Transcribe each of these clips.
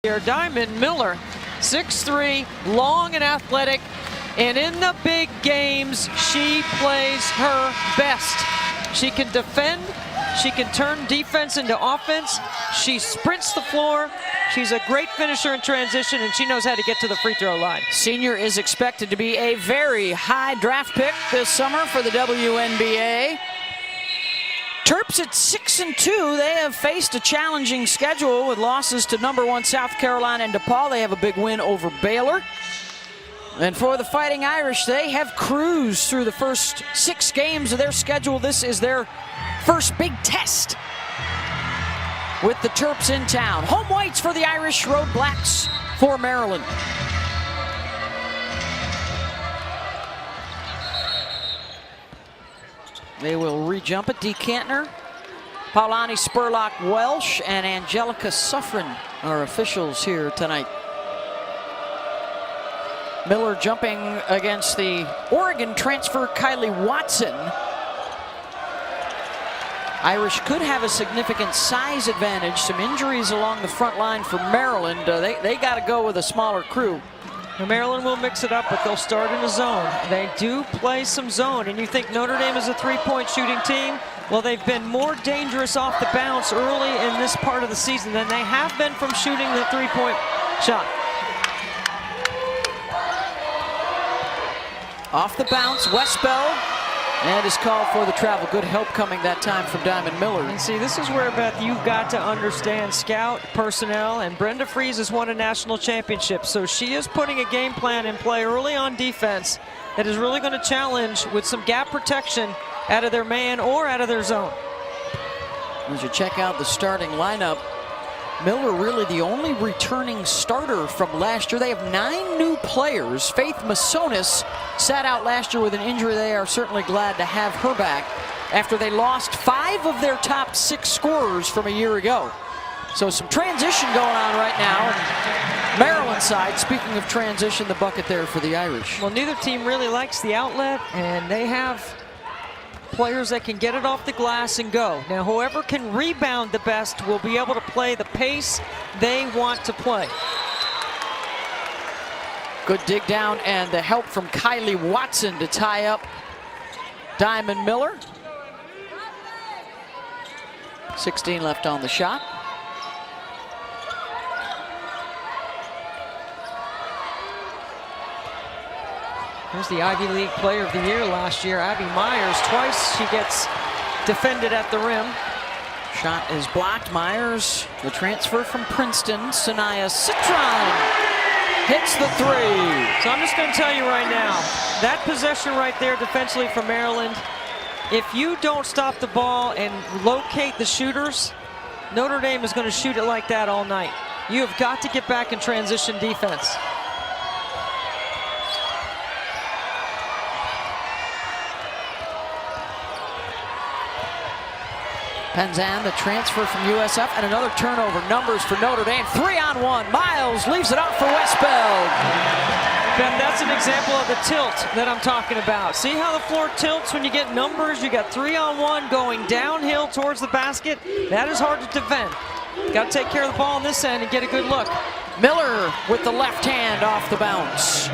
Here, Diamond Miller, 6'3", long and athletic, and in the big games, she plays her best. She can defend, she can turn defense into offense, she sprints the floor, she's a great finisher in transition, and she knows how to get to the free throw line. Senior is expected to be a very high draft pick this summer for the WNBA. Terps at 6-2. They have faced a challenging schedule with losses to #1 South Carolina and DePaul. They have a big win over Baylor. And for the Fighting Irish, they have cruised through the first 6 games of their schedule. This is their first big test with the Terps in town. Home whites for the Irish, road blacks for Maryland. They will re-jump it. Dee Cantner, Paulani Spurlock-Welsh, and Angelica Suffren are officials here tonight. Miller jumping against the Oregon transfer Kylie Watson. Irish could have a significant size advantage. Some injuries along the front line for Maryland. They got to go with a smaller crew. Now, Maryland will mix it up, but they'll start in a zone. They do play some zone, and you think Notre Dame is a three-point shooting team? Well, they've been more dangerous off the bounce early in this part of the season than they have been from shooting the three-point shot. Off the bounce, Westbell, and is called for the travel. Good help coming that time from Diamond Miller. And see, this is where, Beth, you've got to understand scout personnel, and Brenda Frese has won a national championship, so she is putting a game plan in play early on defense that is really going to challenge with some gap protection out of their man or out of their zone. As you check out the starting lineup, Miller really the only returning starter from last year. They have 9 new players. Faith Massonis sat out last year with an injury. They are certainly glad to have her back after they lost 5 of their top 6 scorers from a year ago. So some transition going on right now. And Maryland side, speaking of transition, the bucket there for the Irish. Well, neither team really likes the outlet, and they have players that can get it off the glass and go. Now, whoever can rebound the best will be able to play the pace they want to play. Good dig down, and the help from Kylie Watson to tie up Diamond Miller. 16 left on the shot. Here's the Ivy League Player of the Year last year, Abby Myers. Twice she gets defended at the rim. Shot is blocked. Myers, the transfer from Princeton, Sanaya Citron, hits the 3. So I'm just going to tell you right now, that possession right there defensively for Maryland, if you don't stop the ball and locate the shooters, Notre Dame is going to shoot it like that all night. You have got to get back in transition defense. Penzan, the transfer from USF, and another turnover. Numbers for Notre Dame. 3-on-1. Miles leaves it off for Westbell. Ben, that's an example of the tilt that I'm talking about. See how the floor tilts when you get numbers? You got 3-on-1 going downhill towards the basket. That is hard to defend. Got to take care of the ball on this end and get a good look. Miller with the left hand off the bounce.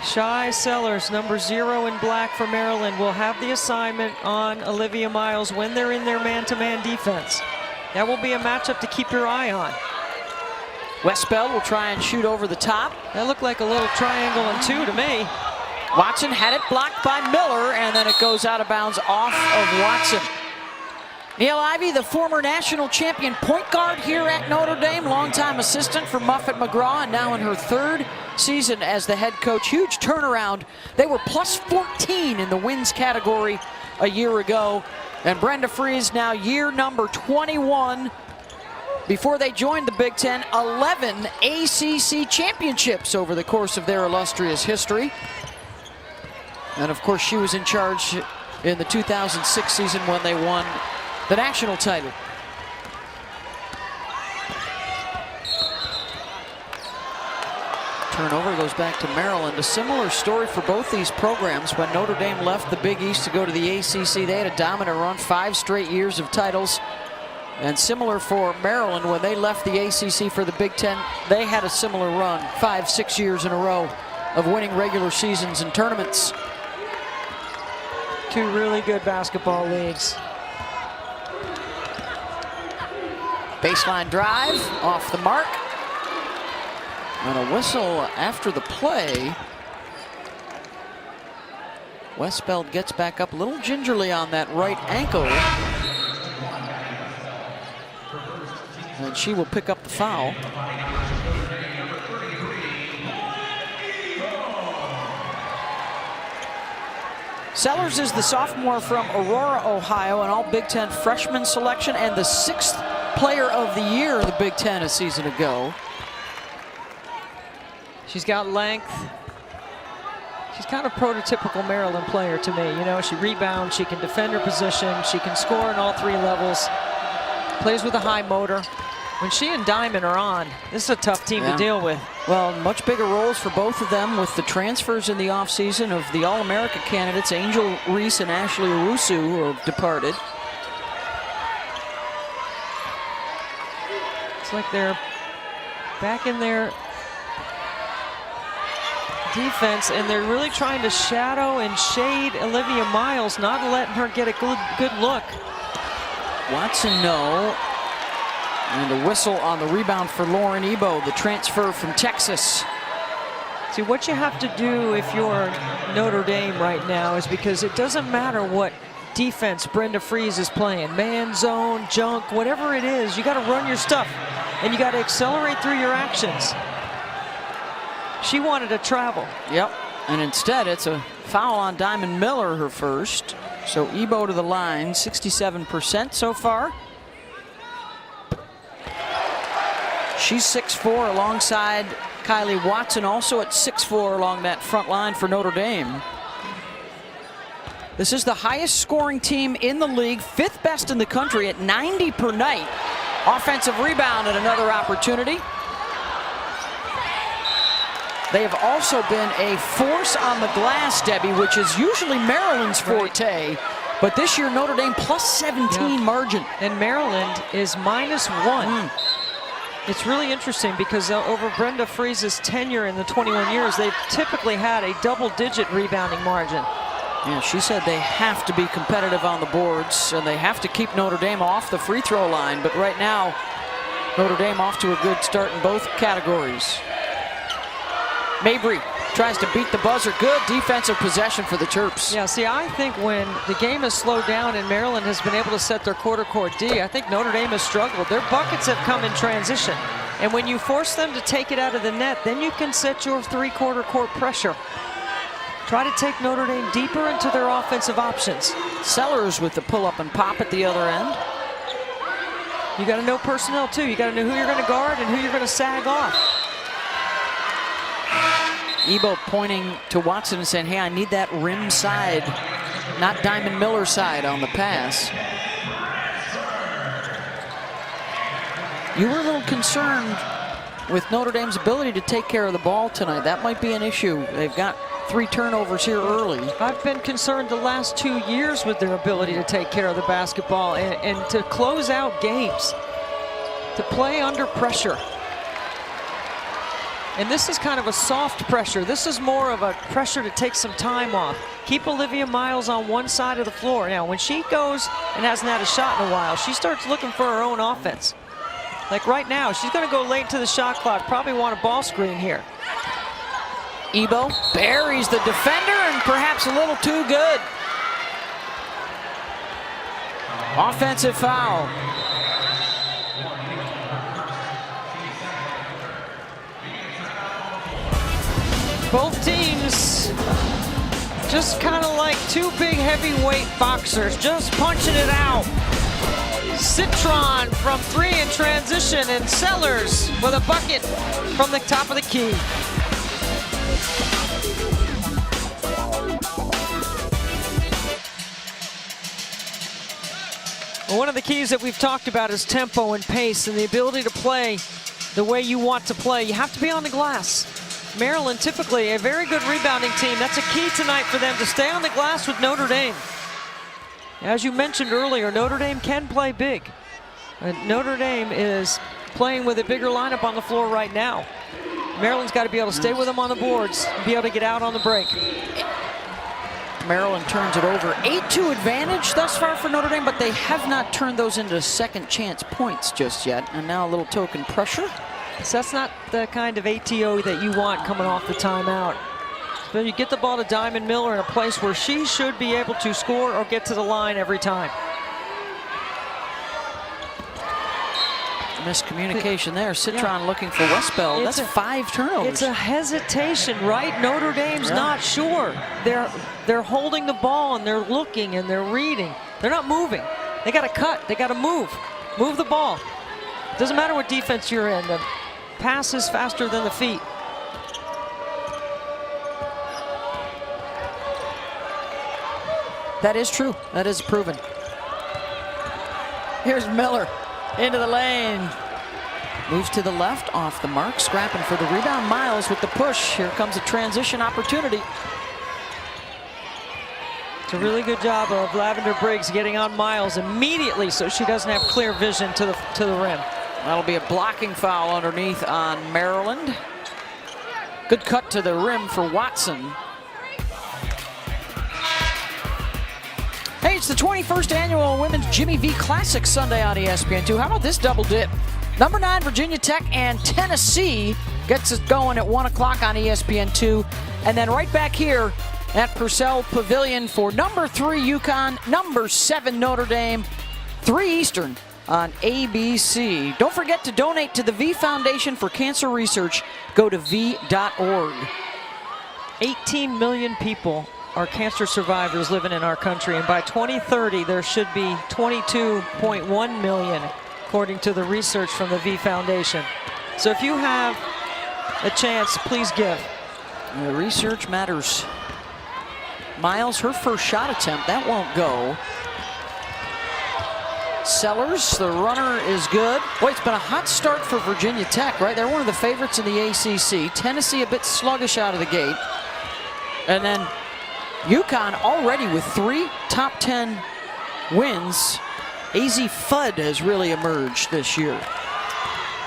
Shy Sellers, number 0 in black for Maryland, will have the assignment on Olivia Miles when they're in their man-to-man defense. That will be a matchup to keep your eye on. Westbell will try and shoot over the top. That looked like a little triangle and 2 to me. Watson had it blocked by Miller, and then it goes out of bounds off of Watson. Neil Ivey, the former national champion point guard here at Notre Dame, longtime assistant for Muffet McGraw, and now in her 3rd season as the head coach. Huge turnaround. They were plus 14 in the wins category a year ago. And Brenda Frese now year number 21. Before they joined the Big Ten, 11 ACC championships over the course of their illustrious history. And of course, she was in charge in the 2006 season when they won the national title. Turnover goes back to Maryland. A similar story for both these programs. When Notre Dame left the Big East to go to the ACC, they had a dominant run, 5 straight years of titles. And similar for Maryland, when they left the ACC for the Big Ten, they had a similar run, 5-6 years in a row of winning regular seasons and tournaments. Two really good basketball leagues. Baseline drive, off the mark. And a whistle after the play. Westbeld gets back up a little gingerly on that right ankle. And she will pick up the foul. Sellers is the sophomore from Aurora, Ohio, an all Big Ten freshman selection and the 6th player of the year in the Big Ten a season ago. She's got length. She's kind of prototypical Maryland player to me. You know, she rebounds, she can defend her position, she can score in all 3 levels, plays with a high motor. When she and Diamond are on, this is a tough team to deal with. Well, much bigger roles for both of them with the transfers in the offseason of the All-America candidates, Angel Reese and Ashley Owusu, who have departed. It's like they're back in their defense, and they're really trying to shadow and shade Olivia Miles, not letting her get a good look. Watson, no. And a whistle on the rebound for Lauren Ebo, the transfer from Texas. See, what you have to do if you're Notre Dame right now is, because it doesn't matter what defense Brenda Fries is playing, man, zone, junk, whatever it is, you got to run your stuff, and you got to accelerate through your actions. She wanted to travel. Yep, and instead it's a foul on Diamond Miller, her first. So Ebo to the line, 67% so far. She's 6'4" alongside Kylie Watson, also at 6'4" along that front line for Notre Dame. This is the highest scoring team in the league, 5th best in the country at 90 per night. Offensive rebound and another opportunity. They have also been a force on the glass, Debbie, which is usually Maryland's forte. But this year, Notre Dame plus 17 margin. And Maryland is -1. It's really interesting because over Brenda Fries' tenure in the 21 years, they've typically had a double-digit rebounding margin. Yeah, she said they have to be competitive on the boards, and they have to keep Notre Dame off the free throw line. But right now, Notre Dame off to a good start in both categories. Mabry tries to beat the buzzer. Good defensive possession for the Terps. Yeah, see, I think when the game has slowed down and Maryland has been able to set their quarter court D, I think Notre Dame has struggled. Their buckets have come in transition. And when you force them to take it out of the net, then you can set your 3/4 court pressure. Try to take Notre Dame deeper into their offensive options. Sellers with the pull-up and pop at the other end. You got to know personnel, too. You got to know who you're going to guard and who you're going to sag off. Ebo pointing to Watson and saying, hey, I need that rim side, not Diamond Miller side on the pass. You were a little concerned with Notre Dame's ability to take care of the ball tonight. That might be an issue. They've got 3 turnovers here early. I've been concerned the last 2 years with their ability to take care of the basketball and to close out games, to play under pressure. And this is kind of a soft pressure. This is more of a pressure to take some time off. Keep Olivia Miles on one side of the floor. Now, when she goes and hasn't had a shot in a while, she starts looking for her own offense. Like right now, she's going to go late to the shot clock, probably want a ball screen here. Ebo buries the defender and perhaps a little too good. Offensive foul. Both teams just kind of like 2 big heavyweight boxers, just punching it out. Citron from 3 in transition, and Sellers with a bucket from the top of the key. Well, one of the keys that we've talked about is tempo and pace and the ability to play the way you want to play. You have to be on the glass. Maryland, typically a very good rebounding team. That's a key tonight for them to stay on the glass with Notre Dame. As you mentioned earlier, Notre Dame can play big. Notre Dame is playing with a bigger lineup on the floor right now. Maryland's got to be able to stay with them on the boards, be able to get out on the break. Maryland turns it over. 8-2 advantage thus far for Notre Dame, but they have not turned those into second chance points just yet. And now a little token pressure. So that's not the kind of ATO that you want coming off the timeout. But you get the ball to Diamond Miller in a place where she should be able to score or get to the line every time. Miscommunication there. Citron looking for Westbeld. That's 5 turnovers. It's a hesitation, right? Notre Dame's not sure. They're holding the ball and they're looking and they're reading. They're not moving. They got to cut. They got to move. Move the ball. Doesn't matter what defense you're in. The pass is faster than the feet. That is true. That is proven. Here's Miller. Into the lane. Moves to the left, off the mark, scrapping for the rebound. Miles with the push. Here comes a transition opportunity. It's a really good job of Lavender Briggs getting on Miles immediately so she doesn't have clear vision to the rim. That'll be a blocking foul underneath on Maryland. Good cut to the rim for Watson. Hey, it's the 21st annual Women's Jimmy V Classic Sunday on ESPN2. How about this double dip? Number 9, Virginia Tech and Tennessee gets us going at 1 o'clock on ESPN2. And then right back here at Purcell Pavilion for number 3 UConn, number 7 Notre Dame, 3 Eastern on ABC. Don't forget to donate to the V Foundation for Cancer Research. Go to v.org. 18 million people are cancer survivors living in our country, and by 2030 there should be 22.1 million according to the research from the V Foundation. So if you have a chance, please give. The research matters. Miles, her first shot attempt, that won't go. Sellers, the runner is good. Boy, it's been a hot start for Virginia Tech, right? They're one of the favorites in the ACC. Tennessee a bit sluggish out of the gate. And then UConn already with 3 top 10 wins. AZ Fudd has really emerged this year.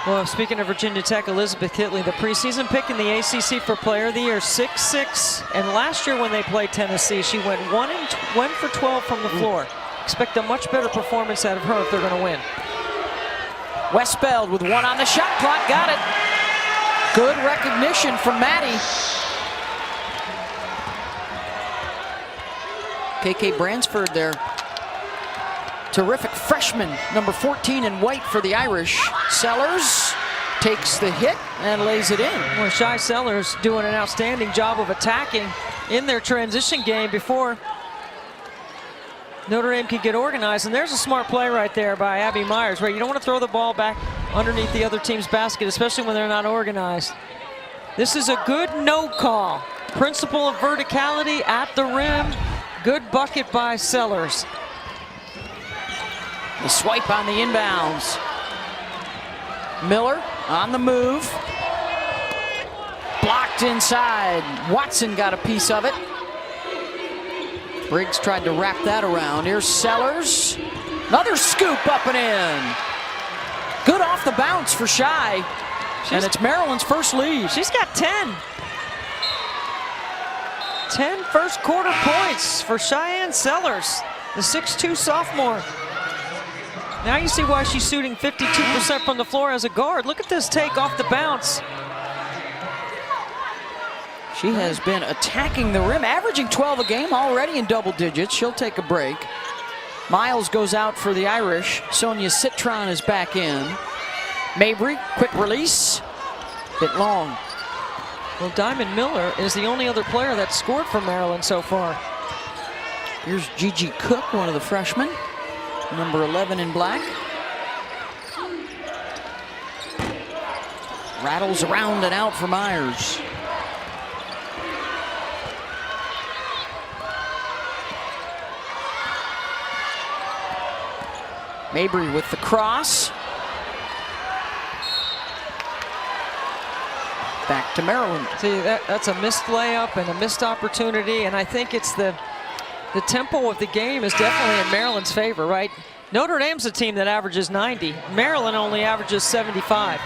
Well, speaking of Virginia Tech, Elizabeth Kitley, the preseason pick in the ACC for Player of the Year, 6'6". And last year when they played Tennessee, she went 1 for 12 from the floor. Expect a much better performance out of her if they're going to win. Westbeld with 1 on the shot clock, got it. Good recognition from Maddie. KK Bransford there. Terrific freshman, number 14 in white for the Irish. Sellers takes the hit and lays it in. Well, Shy Sellers doing an outstanding job of attacking in their transition game before Notre Dame could get organized. And there's a smart play right there by Abby Myers, right? You don't want to throw the ball back underneath the other team's basket, especially when they're not organized. This is a good no call. Principle of verticality at the rim. Good bucket by Sellers. The swipe on the inbounds. Miller on the move. Blocked inside. Watson got a piece of it. Briggs tried to wrap that around. Here's Sellers. Another scoop up and in. Good off the bounce for Shy. And it's Maryland's first lead. She's got 10. 10 first quarter points for Cheyenne Sellers, the 6'2" sophomore. Now you see why she's shooting 52% from the floor as a guard. Look at this take off the bounce. She has been attacking the rim, averaging 12 a game, already in double digits. She'll take a break. Miles goes out for the Irish. Sonia Citron is back in. Mabry, quick release. Bit long. Well, Diamond Miller is the only other player that's scored for Maryland so far. Here's Gigi Cook, one of the freshmen. Number 11 in black. Rattles around and out for Myers. Mabry with the cross. Back to Maryland. See, that's a missed layup and a missed opportunity, and I think it's the tempo of the game is definitely in Maryland's favor, right? Notre Dame's a team that averages 90. Maryland only averages 75.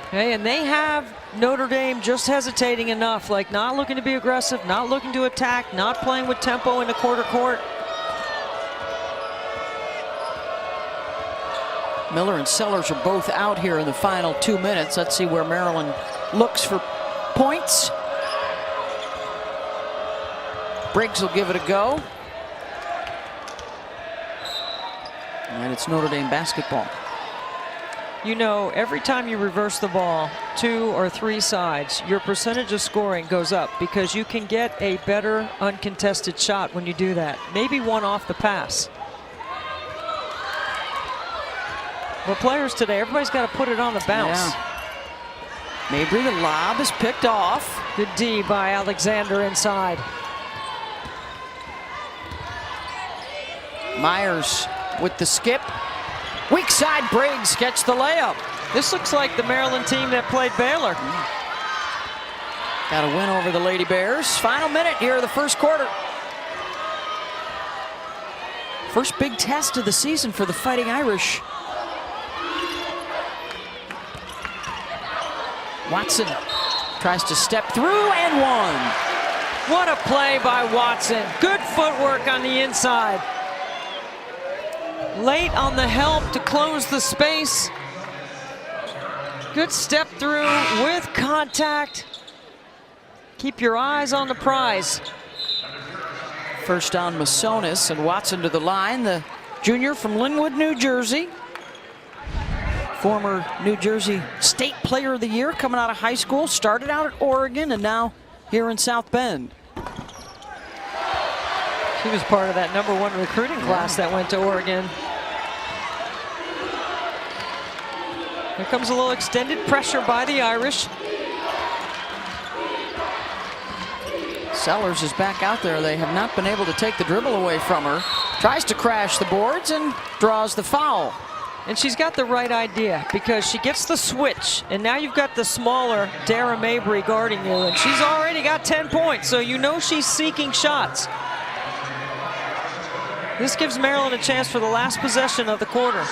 Okay, and they have Notre Dame just hesitating enough, like not looking to be aggressive, not looking to attack, not playing with tempo in the quarter court. Miller and Sellers are both out here in the final 2 minutes. Let's see where Maryland looks for points. Briggs will give it a go. And it's Notre Dame basketball. You know, every time you reverse the ball 2 or 3 sides, your percentage of scoring goes up because you can get a better uncontested shot when you do that. Maybe one off the pass. But players today, everybody's got to put it on the bounce. Yeah. Mabry, the lob is picked off. Good D by Alexander inside. Myers with the skip. Weak side, Briggs gets the layup. This looks like the Maryland team that played Baylor. Got a win over the Lady Bears. Final minute here of the first quarter. First big test of the season for the Fighting Irish. Watson tries to step through and one. What a play by Watson. Good footwork on the inside. Late on the help to close the space. Good step through with contact. Keep your eyes on the prize. First on Masonis, and Watson to the line, the junior from Linwood, New Jersey. Former New Jersey State Player of the Year coming out of high school. Started out at Oregon and now here in South Bend. She was part of that #1 recruiting class that went to Oregon. Here comes a little extended pressure by the Irish. Sellers is back out there. They have not been able to take the dribble away from her. Tries to crash the boards and draws the foul. And she's got the right idea because she gets the switch, and now you've got the smaller Dara Mabry guarding you, and she's already got 10 points, so you know she's seeking shots. This gives Maryland a chance for the last possession of the quarter.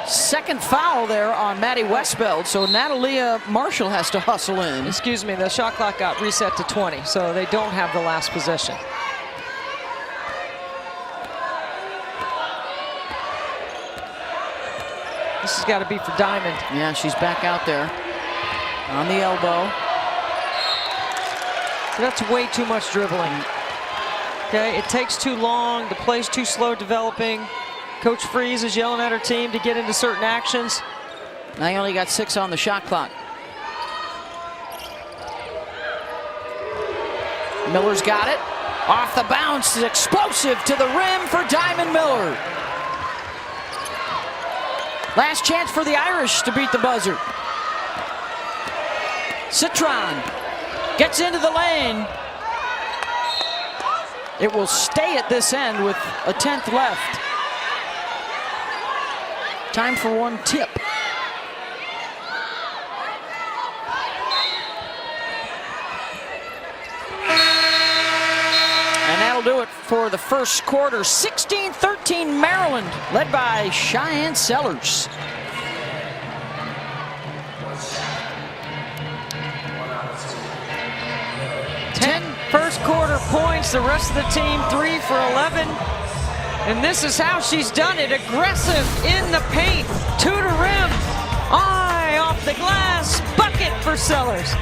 Second foul there on Maddie Westbeld, so Natalia Marshall has to hustle in. Excuse me, the shot clock got reset to 20, so they don't have the last possession. This has got to be for Diamond. Yeah, she's back out there on the elbow. That's way too much dribbling. Okay, it takes too long. The play's too slow developing. Coach Freeze is yelling at her team to get into certain actions. Now you only got 6 on the shot clock. Miller's got it. Off the bounce, explosive to the rim for Diamond Miller. Last chance for the Irish to beat the buzzer. Citron gets into the lane. It will stay at this end with a 10th left. Time for one tip. And that'll do it for the first quarter. 16-13 Maryland, led by Cheyenne Sellers. First quarter points, the rest of the team 3 for 11. And this is how she's done it. Aggressive in the paint, 2 to rim, eye off the glass, bucket for Sellers.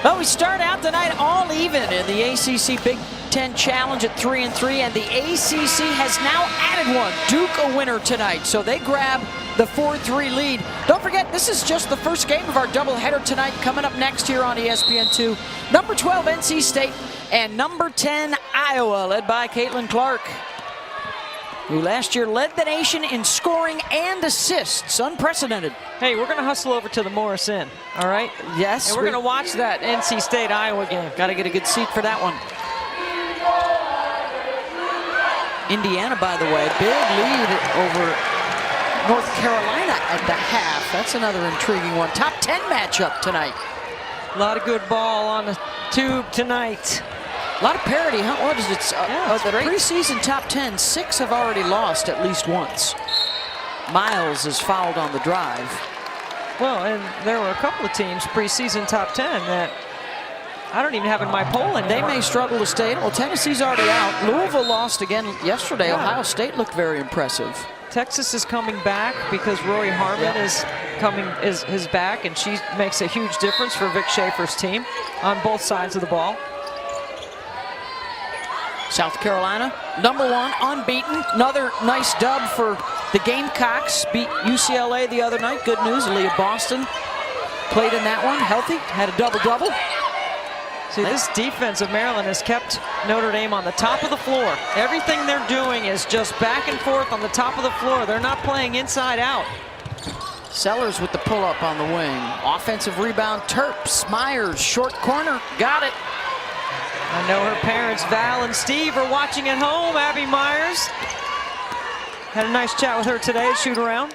Well, we start out the night all even in the ACC Big Ten Challenge at 3-3, and the ACC has now added one. Duke a winner tonight, so they grab the 4-3 lead. Don't forget, this is just the first game of our doubleheader tonight. Coming up next here on ESPN2, number 12 NC State and number 10 Iowa, led by Caitlin Clark, who last year led the nation in scoring and assists. Unprecedented. Hey, we're going to hustle over to the Morris Inn, all right? Yes. And we're going to watch that NC State-Iowa game. Got to get a good seat for that one. Indiana, by the way, big lead over North Carolina at the half. That's another intriguing one. Top 10 matchup tonight. A lot of good ball on the tube tonight. A lot of parity, huh? What is it? It's the great. preseason top 10, 6 have already lost at least once. Miles is fouled on the drive. Well, and there were a couple of teams preseason top 10 that I don't even have in my poll anymore. They may struggle to stay in. Well, Tennessee's already out. Louisville lost again yesterday. Yeah. Ohio State looked very impressive. Texas is coming back because Rory Harmon is back, and she makes a huge difference for Vic Schaefer's team on both sides of the ball. South Carolina, #1, unbeaten. Another nice dub for the Gamecocks. Beat UCLA the other night. Good news, Aaliyah Boston played in that one, healthy, had a double-double. See, this defense of Maryland has kept Notre Dame on the top of the floor. Everything they're doing is just back and forth on the top of the floor. They're not playing inside out. Sellers with the pull-up on the wing. Offensive rebound, Terps. Myers, short corner, got it. I know her parents, Val and Steve, are watching at home. Abby Myers. Had a nice chat with her today at shoot around.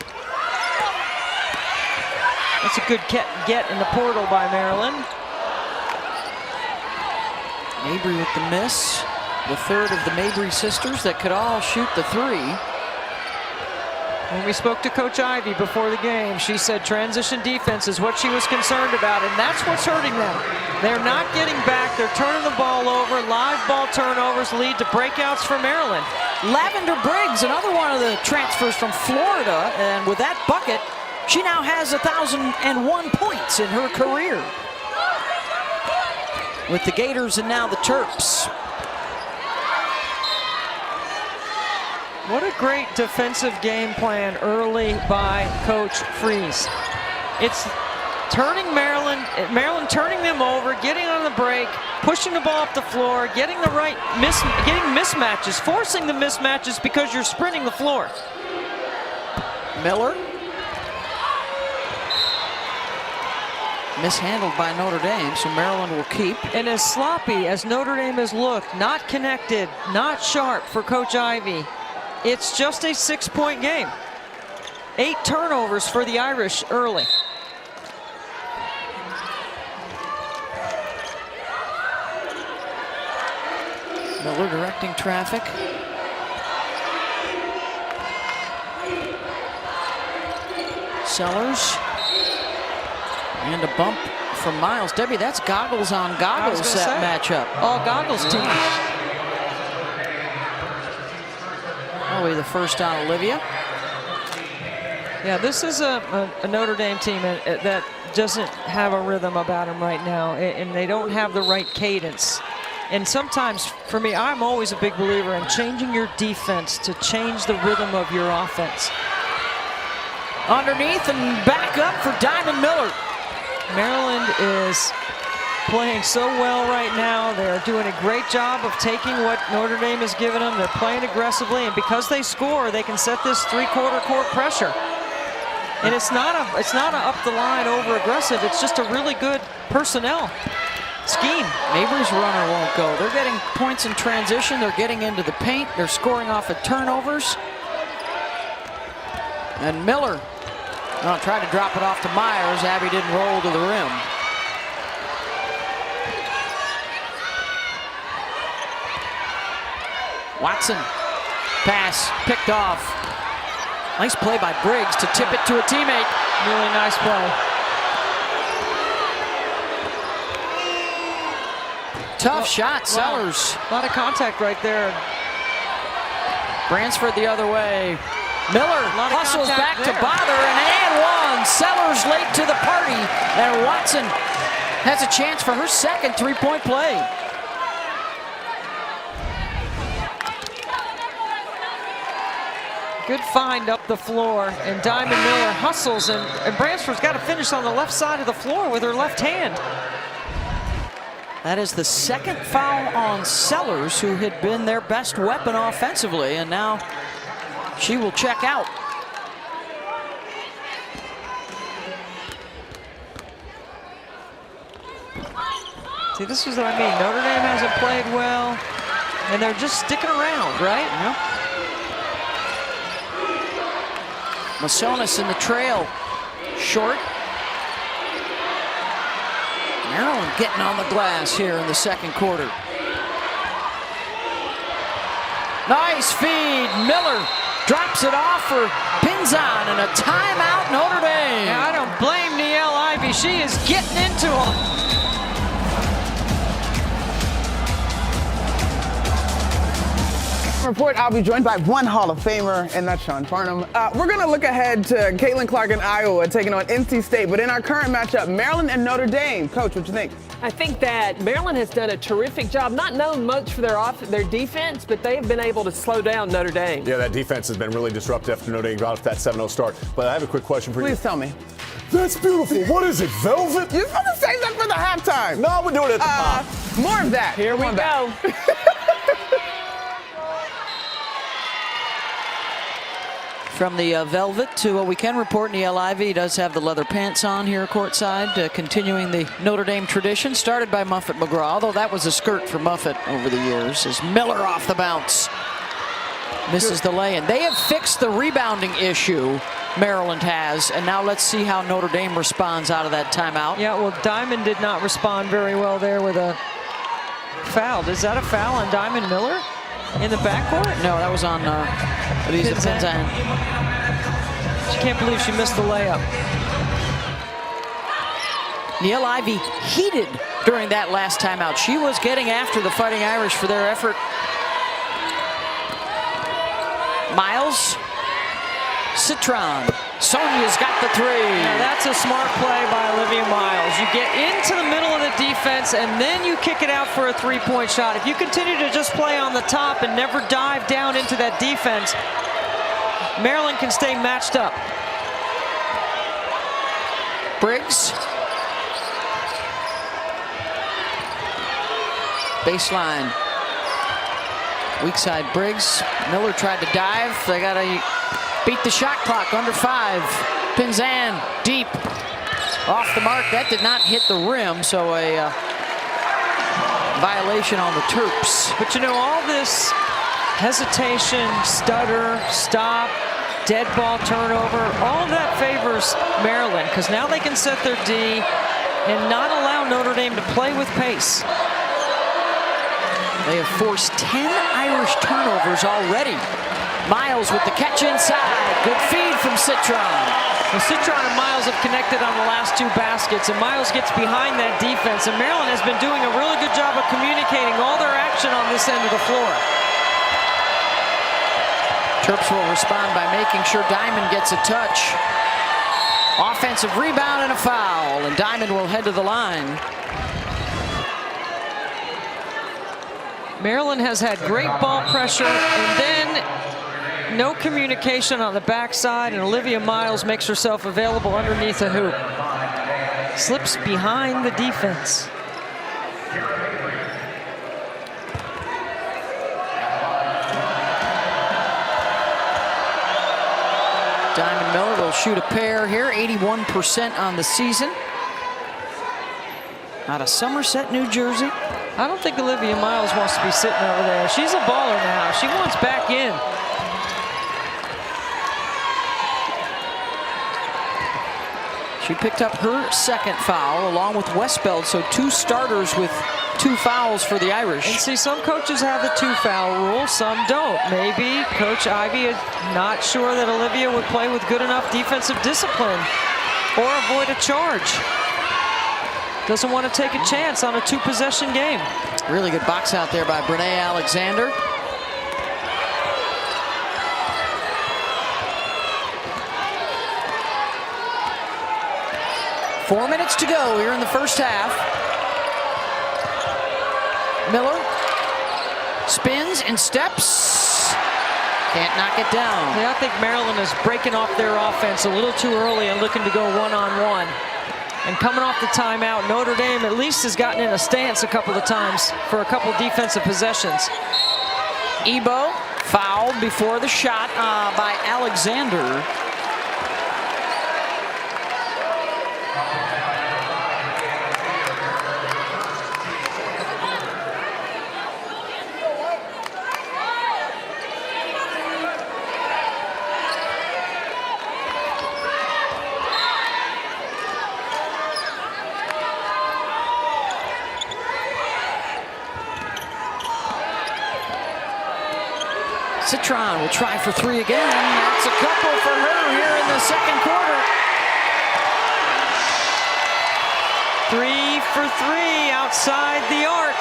That's a good get in the portal by Maryland. Mabry with the miss. The third of the Mabry sisters that could all shoot the three. When we spoke to Coach Ivey before the game, she said transition defense is what she was concerned about, and that's what's hurting them. They're not getting back. They're turning the ball over. Live ball turnovers lead to breakouts for Maryland. Lavender Briggs, another one of the transfers from Florida, and with that bucket, she now has 1,001 points in her career. With the Gators and now the Terps. What a great defensive game plan early by Coach Freeze. It's turning Maryland turning them over, getting on the break, pushing the ball up the floor, getting the right getting mismatches, forcing the mismatches because you're sprinting the floor. Miller. Mishandled by Notre Dame, so Maryland will keep. And as sloppy as Notre Dame has looked, not connected, not sharp for Coach Ivey, it's just a 6-point game. 8 turnovers for the Irish early. Miller directing traffic. Sellers. And a bump from Miles. Debbie, that's goggles on goggles that matchup. All goggles team. Probably the first on Olivia. Yeah, this is a Notre Dame team that doesn't have a rhythm about them right now, and they don't have the right cadence. And sometimes, for me, I'm always a big believer in changing your defense to change the rhythm of your offense. Underneath and back up for Diamond Miller. Maryland is playing so well right now. They're doing a great job of taking what Notre Dame has given them. They're playing aggressively, and because they score, they can set this three-quarter court pressure. And it's not a up the line over aggressive. It's just a really good personnel scheme. Mabry's runner won't go. They're getting points in transition. They're getting into the paint. They're scoring off of turnovers. And Miller tried to drop it off to Myers. Abby didn't roll to the rim. Watson, pass picked off. Nice play by Briggs to tip it to a teammate. Really nice play. Tough shot, Sellers. A lot of contact right there. Bransford the other way. Miller hustles back there to bother, and one. Sellers late to the party, and Watson has a chance for her second three-point play. Good find up the floor, and Diamond Miller hustles, and Bransford's got to finish on the left side of the floor with her left hand. That is the second foul on Sellers, who had been their best weapon offensively, and now she will check out. See, this is what I mean. Notre Dame hasn't played well, and they're just sticking around, right? Yep. Masonis in the trail. Short. Maryland getting on the glass here in the second quarter. Nice feed. Miller drops it off for Pinzan, and a timeout, Notre Dame. Yeah, I don't blame Niele Ivey. She is getting into him. Report, I'll be joined by one Hall of Famer, and that's Sean Farnham. We're going to look ahead to Caitlin Clark in Iowa taking on NC State, but in our current matchup, Maryland and Notre Dame. Coach, what you think? I think that Maryland has done a terrific job, not known much for their defense, but they have been able to slow down Notre Dame. Yeah, that defense has been really disruptive after Notre Dame got off that 7-0 start. But I have a quick question for you. Please tell me. That's beautiful. What is it, velvet? You're supposed to say that for the halftime. No, we're doing it at the top. More of that. Here we go. From the velvet to what we can report, Niele Ivey does have the leather pants on here courtside, continuing the Notre Dame tradition, started by Muffet McGraw, although that was a skirt for Muffet over the years, as Miller off the bounce. Misses the lay-in. They have fixed the rebounding issue, Maryland has, and now let's see how Notre Dame responds out of that timeout. Yeah, well, Diamond did not respond very well there with a foul. Is that a foul on Diamond Miller in the backcourt? No, that was on Elisa Pinzan. She can't believe she missed the layup. Niele Ivey heated during that last timeout. She was getting after the Fighting Irish for their effort. Miles, Citron. Sonia's got the three. Now that's a smart play by Olivia Miles. You get into the middle of the defense and then you kick it out for a three-point shot. If you continue to just play on the top and never dive down into that defense, Maryland can stay matched up. Briggs. Baseline. Weak side Briggs. Miller tried to dive. They got to beat the shot clock, under 5. Pinzan, deep. Off the mark. That did not hit the rim, so a violation on the Terps. But you know, all this hesitation, stutter, stop, dead ball turnover, all of that favors Maryland, because now they can set their D and not allow Notre Dame to play with pace. They have forced 10 Irish turnovers already. Miles with the catch inside. Good feed from Citron. Well, Citron and Miles have connected on the last 2 baskets, and Miles gets behind that defense, and Maryland has been doing a really good job of communicating all their action on this end of the floor. Terps will respond by making sure Diamond gets a touch. Offensive rebound and a foul, and Diamond will head to the line. Maryland has had great ball pressure and then no communication on the backside, and Olivia Miles makes herself available underneath the hoop. Slips behind the defense. Diamond Miller will shoot a pair here, 81% on the season. Out of Somerset, New Jersey. I don't think Olivia Miles wants to be sitting over there. She's a baller now. She wants back in. She picked up her second foul along with Westbeld, so 2 starters with 2 fouls for the Irish. And see, some coaches have the 2-foul rule, some don't. Maybe Coach Ivey is not sure that Olivia would play with good enough defensive discipline or avoid a charge. Doesn't want to take a chance on a 2-possession game. Really good box out there by Brene Alexander. Four minutes to go here in the first half. Miller spins and steps. Can't knock it down. Yeah, I think Maryland is breaking off their offense a little too early and looking to go one-on-one. And coming off the timeout, Notre Dame at least has gotten in a stance a couple of times for a couple defensive possessions. Ebo fouled before the shot by Alexander. Citron will try for three again. That's a couple for her here in the second quarter. 3 for 3 outside the arc.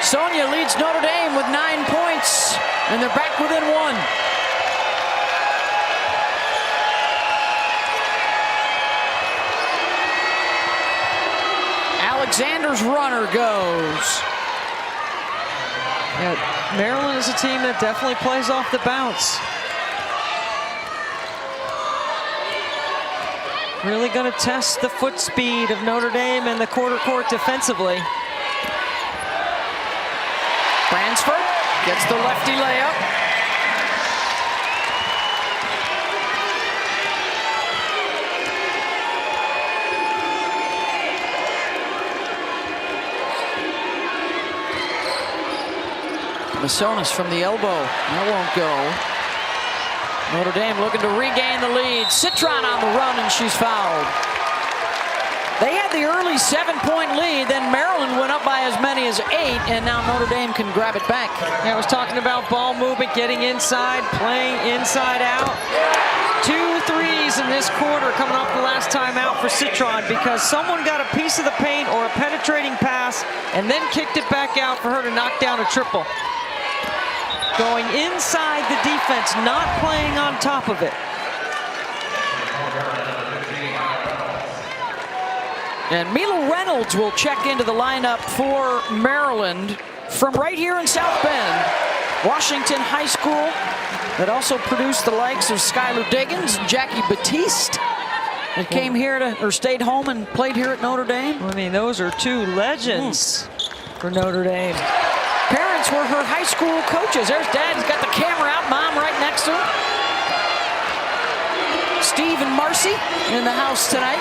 Sonia leads Notre Dame with 9 points, and they're back within 1. Alexander's runner goes. Yeah, Maryland is a team that definitely plays off the bounce. Really going to test the foot speed of Notre Dame in the quarter court defensively. Bransford gets the lefty layup. Masonis from the elbow. That won't go. Notre Dame looking to regain the lead. Citron on the run, and she's fouled. They had the early 7-point lead, then Maryland went up by as many as 8, and now Notre Dame can grab it back. Yeah, I was talking about ball movement, getting inside, playing inside out. 2 threes in this quarter coming off the last time out for Citron because someone got a piece of the paint or a penetrating pass and then kicked it back out for her to knock down a triple. Going inside the defense, not playing on top of it. And Mila Reynolds will check into the lineup for Maryland from right here in South Bend. Washington High School that also produced the likes of Skylar Diggins and Jackie Batiste that came here to, or stayed home and played here at Notre Dame. I mean, those are 2 legends for Notre Dame. Parents were her high school coaches. There's Dad, he's got the camera out, Mom right next to him. Steve and Marcy in the house tonight.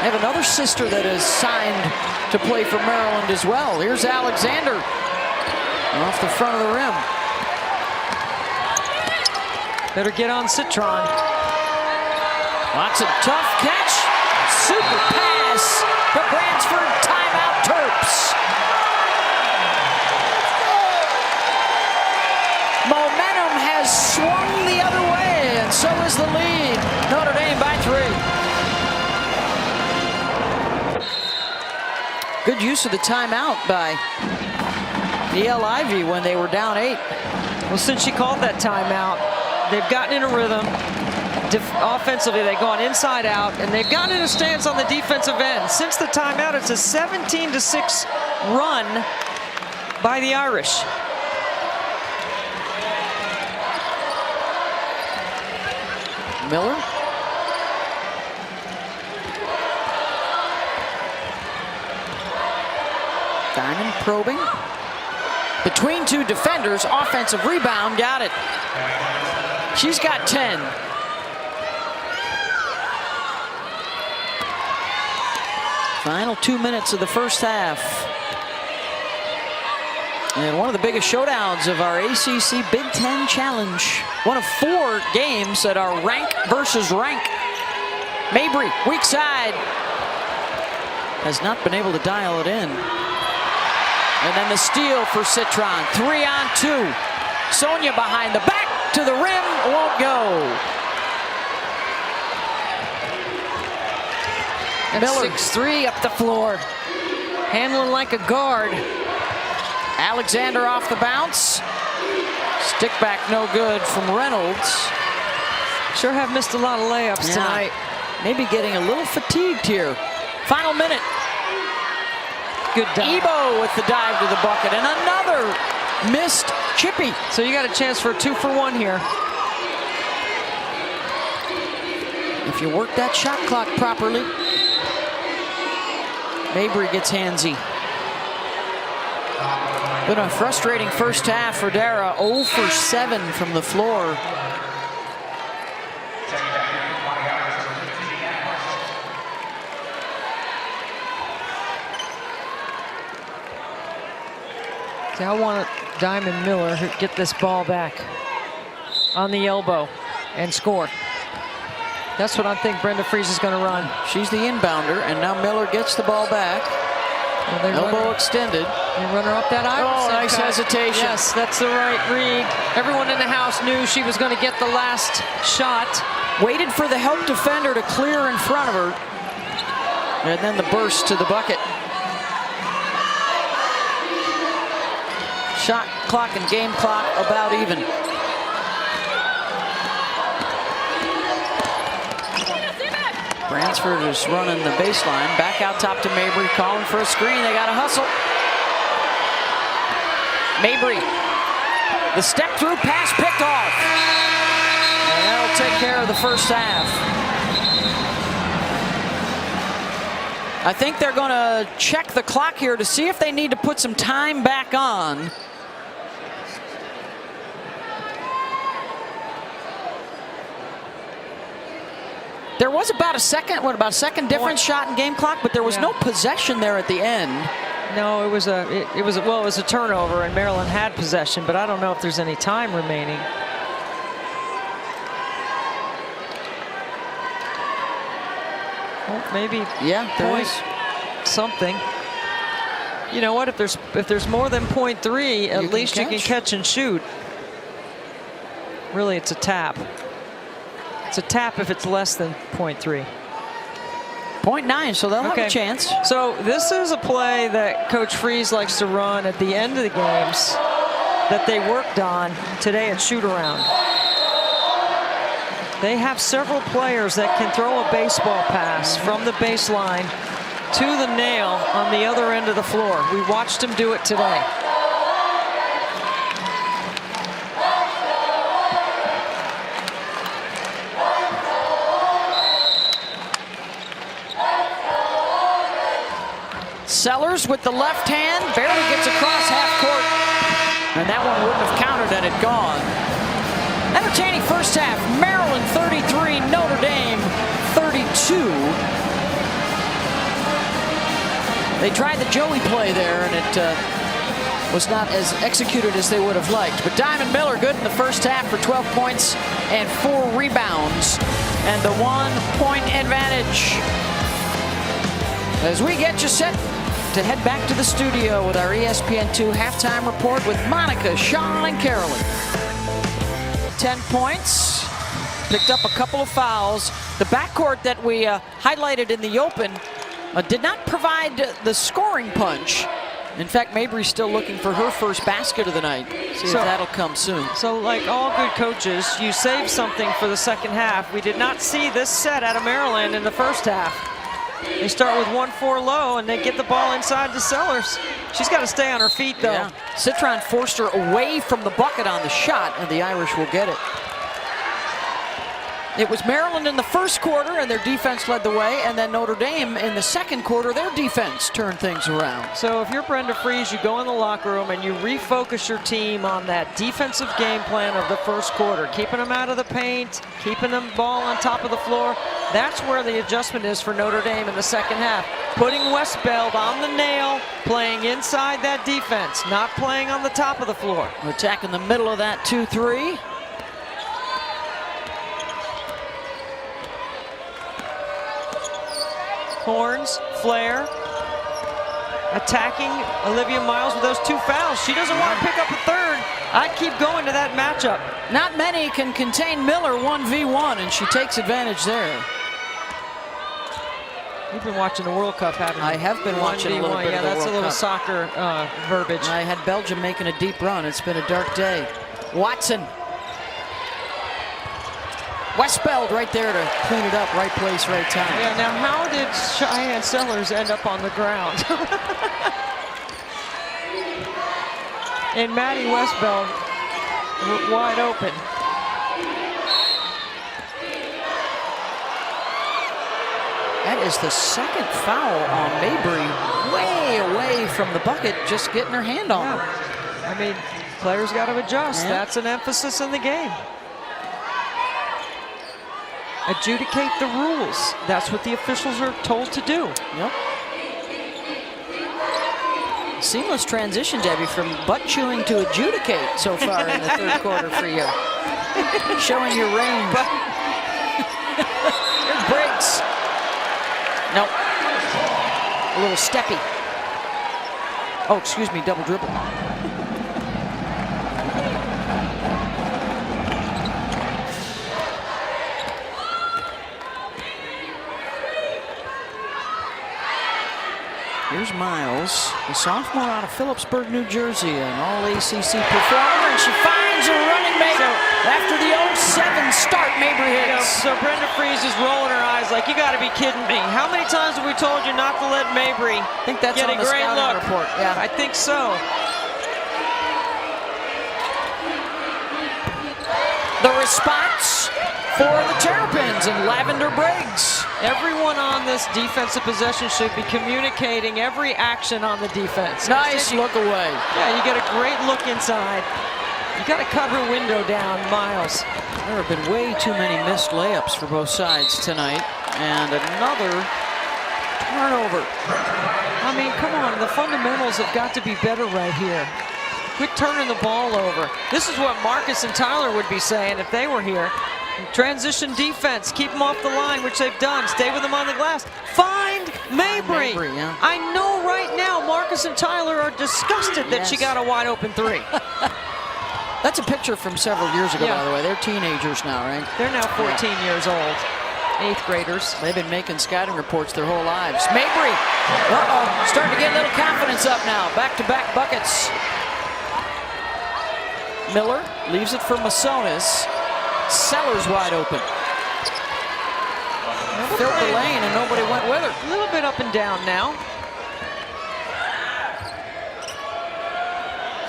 I have another sister that is signed to play for Maryland as well. Here's Alexander off the front of the rim. Better get on Citron. Lots of tough catch. Super pass to Bransford. Timeout Terps. Momentum has swung the other way, and so is the lead. Notre Dame by 3. Good use of the timeout by E.L. Ivy when they were down 8. Well, since she called that timeout, they've gotten in a rhythm. Offensively, they've gone inside out, and they've gotten in a stance on the defensive end. Since the timeout, it's a 17-6 run by the Irish. Miller. Diamond probing. Between 2 defenders, offensive rebound, got it. She's got 10. Final 2 minutes of the first half. And one of the biggest showdowns of our ACC Big Ten Challenge. One of 4 games that are rank versus rank. Mabry, weak side. Has not been able to dial it in. And then the steal for Citron. 3 on 2. Sonia behind the back to the rim. Won't go. Miller. Miller. 6'3" up the floor. Handling like a guard. Alexander off the bounce. Stick back no good from Reynolds. Sure have missed a lot of layups tonight. Maybe getting a little fatigued here. Final minute. Good dive. Ebo with the dive to the bucket, and another missed chippy. So you got a chance for a 2 for 1 here. If you work that shot clock properly. Mabry gets handsy. Been a frustrating first half for Dara. 0 for 7 from the floor. See, I want Diamond Miller to get this ball back on the elbow and score. That's what I think Brenda Fries is going to run. She's the inbounder, and now Miller gets the ball back. Elbow extended. They run her up that Iverson. Oh, nice cut. hesitation. Yes, that's the right read. Everyone in the house knew she was going to get the last shot. Waited for the help defender to clear in front of her. And then the burst to the bucket. Shot clock and game clock about even. Bransford is running the baseline. Back out top to Mabry, calling for a screen. They got to hustle. Mabry, the step through pass picked off. And that'll take care of the first half. I think they're going to check the clock here to see if they need to put some time back on. There was about a second difference shot in game clock, but there was no possession there at the end. No, it was a turnover, and Maryland had possession, but I don't know if there's any time remaining. Well, maybe. Yeah, there is something. You know what? If there's more than 0.3, at least you can catch and shoot. Really, it's a tap. It's a tap if it's less than 0.3. 0.9, so they'll have a chance. So this is a play that Coach Freeze likes to run at the end of the games that they worked on today at shoot-around. They have several players that can throw a baseball pass from the baseline to the nail on the other end of the floor. We watched him do it today. Sellers with the left hand, barely gets across half court. And that one wouldn't have counted had it gone. Entertaining first half. Maryland 33, Notre Dame 32. They tried the Joey play there, and it was not as executed as they would have liked. But Diamond Miller good in the first half for 12 points and 4 rebounds. And the 1-point advantage. As we get you set to head back to the studio with our ESPN2 halftime report with Monica, Sean, and Carolyn. 10 points, picked up a couple of fouls. The backcourt that we highlighted in the open did not provide the scoring punch. In fact, Mabry's still looking for her first basket of the night. See if that'll come soon. So like all good coaches, you save something for the second half. We did not see this set out of Maryland in the first half. They start with 1-4 low, and they get the ball inside the Sellers. She's got to stay on her feet, though. Yeah. Citron forced her away from the bucket on the shot, and the Irish will get it. It was Maryland in the first quarter, and their defense led the way, and then Notre Dame in the second quarter, their defense turned things around. So if you're Brenda Freeze, you go in the locker room and you refocus your team on that defensive game plan of the first quarter, keeping them out of the paint, keeping the ball on top of the floor. That's where the adjustment is for Notre Dame in the second half. Putting Westbeld on the nail, playing inside that defense, not playing on the top of the floor. Attacking the middle of that 2-3. Horns, Flair, attacking Olivia Miles with those 2 fouls. She doesn't want to pick up a third. I'd keep going to that matchup. Not many can contain Miller 1v1, and she takes advantage there. You've been watching the World Cup, haven't you? I have been watching a little bit of the Yeah, that's World a little Cup. soccer verbiage. I had Belgium making a deep run. It's been a dark day. Watson. Westbeld right there to clean it up. Right place, right time. Yeah, now how did Cheyenne Sellers end up on the ground? And Maddie Westbeld wide open. That is the second foul on Mabry. Way away from the bucket, just getting her hand on her. I mean, players got to adjust. Yeah. That's an emphasis in the game. Adjudicate the rules. That's what the officials are told to do. Yep. Seamless transition, Debbie, from butt chewing to adjudicate so far in the third quarter for you. Showing your range. There's breaks. Nope. A little steppy. Oh, excuse me, double dribble. Here's Miles, the sophomore out of Phillipsburg, New Jersey, an all-ACC performer, and she finds a running mate after the 0-7 start. Mabry hits. So Brenda Freeze is rolling her eyes like, you got to be kidding me. How many times have we told you not to let Mabry I think that's get on a the great scouting look? report. Yeah, I think so. the response for the Terrapins and Lavender Briggs. Everyone on this defensive possession should be communicating every action on the defense. Nice look away. Yeah, you get a great look inside. You got to cut her window down, Miles. There have been way too many missed layups for both sides tonight. And another turnover. I mean, come on, the fundamentals have got to be better right here. Quit turning the ball over. This is what Marcus and Tyler would be saying if they were here. Transition defense, keep them off the line, which they've done. Stay with them on the glass. Find Mabry. Yeah. I know right now Marcus and Tyler are disgusted that she got a wide open three. That's a picture from several years ago, Yeah. by the way. They're teenagers now, right? They're now 14 years old, 8th graders. They've been making scouting reports their whole lives. Mabry, starting to get a little confidence up now. Back-to-back buckets. Miller leaves it for Masonis. Sellers wide open. Filled the lane and nobody went with her. A little bit up and down now.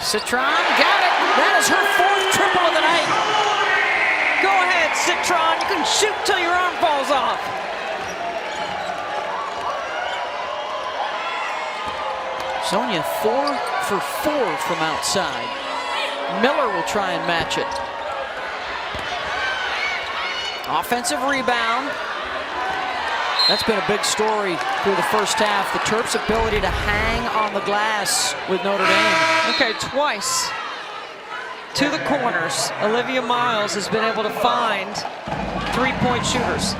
Citron got it. That is her 4th triple of the night. Go ahead, Citron. You can shoot till your arm falls off. Sonia 4 for 4 from outside. Miller will try and match it. Offensive rebound. That's been a big story through the first half. The Terps' ability to hang on the glass with Notre Dame. Okay, twice to the corners. Olivia Miles has been able to find 3-point shooters.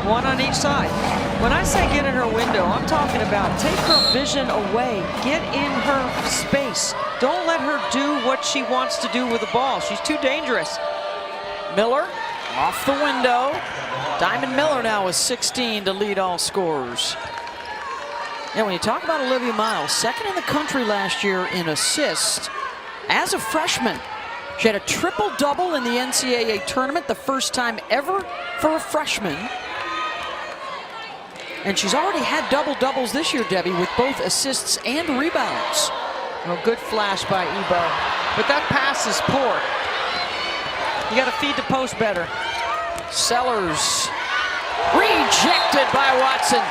One on each side. When I say get in her window, I'm talking about take her vision away. Get in her space. Don't let her do what she wants to do with the ball. She's too dangerous. Miller off the window. Diamond Miller now with 16 to lead all scorers. Yeah, when you talk about Olivia Miles, 2nd in the country last year in assists as a freshman. She had a triple-double in the NCAA tournament, the first time ever for a freshman. And she's already had double-doubles this year, Debbie, with both assists and rebounds. Oh, good flash by Ebo. But that pass is poor. You got to feed the post better. Sellers rejected by Watson.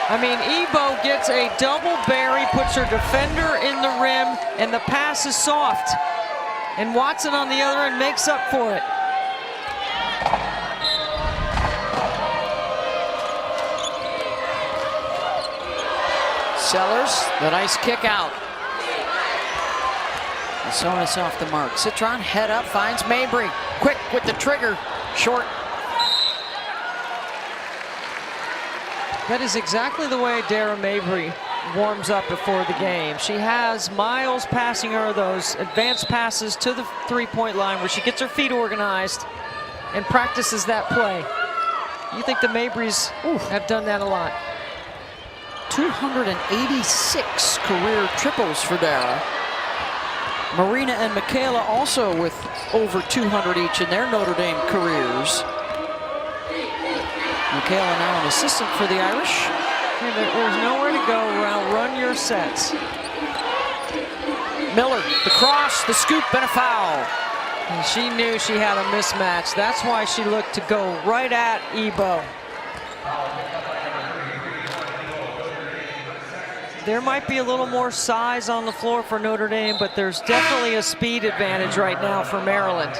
I mean, Ebo gets a double bury, puts her defender in the rim, and the pass is soft. And Watson on the other end makes up for it. Sellers, the nice kick out. Masonis off the mark. Citron head up, finds Mabry. Quick with the trigger, short. That is exactly the way Dara Mabry warms up before the game. She has Miles passing her those advanced passes to the 3-point line where she gets her feet organized and practices that play. You think the Mabrys have done that a lot? 286 career triples for Dara. Marina and Michaela also with over 200 each in their Notre Dame careers. Michaela now an assistant for the Irish. There's nowhere to go around. Run your sets. Miller, the cross, the scoop, and a foul. And she knew she had a mismatch. That's why she looked to go right at Ebo. There might be a little more size on the floor for Notre Dame, but there's definitely a speed advantage right now for Maryland.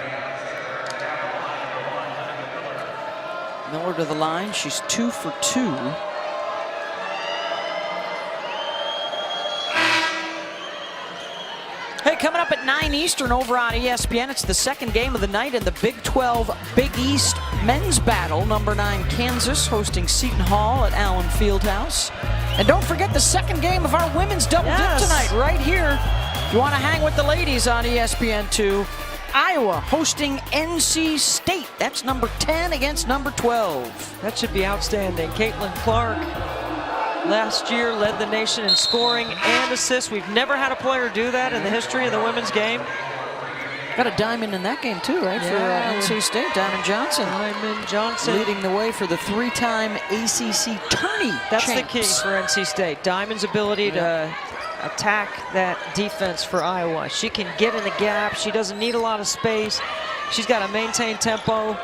Miller to the line. She's 2 for 2. Hey, coming up at 9 Eastern over on ESPN, it's the second game of the night in the Big 12 Big East men's battle. Number 9 Kansas hosting Seton Hall at Allen Fieldhouse. And don't forget the second game of our women's double dip tonight, right here. If you want to hang with the ladies on ESPN2, Iowa hosting NC State. That's number 10 against number 12. That should be outstanding. Caitlin Clark last year led the nation in scoring and assists. We've never had a player do that in the history of the women's game. Got a diamond in that game too, right? Yeah. For NC State, Diamond Johnson. Diamond Johnson. Leading the way for the 3-time ACC tourney That's champs. the key for NC State. Diamond's ability to attack that defense for Iowa. She can get in the gap. She doesn't need a lot of space. She's got to maintain tempo.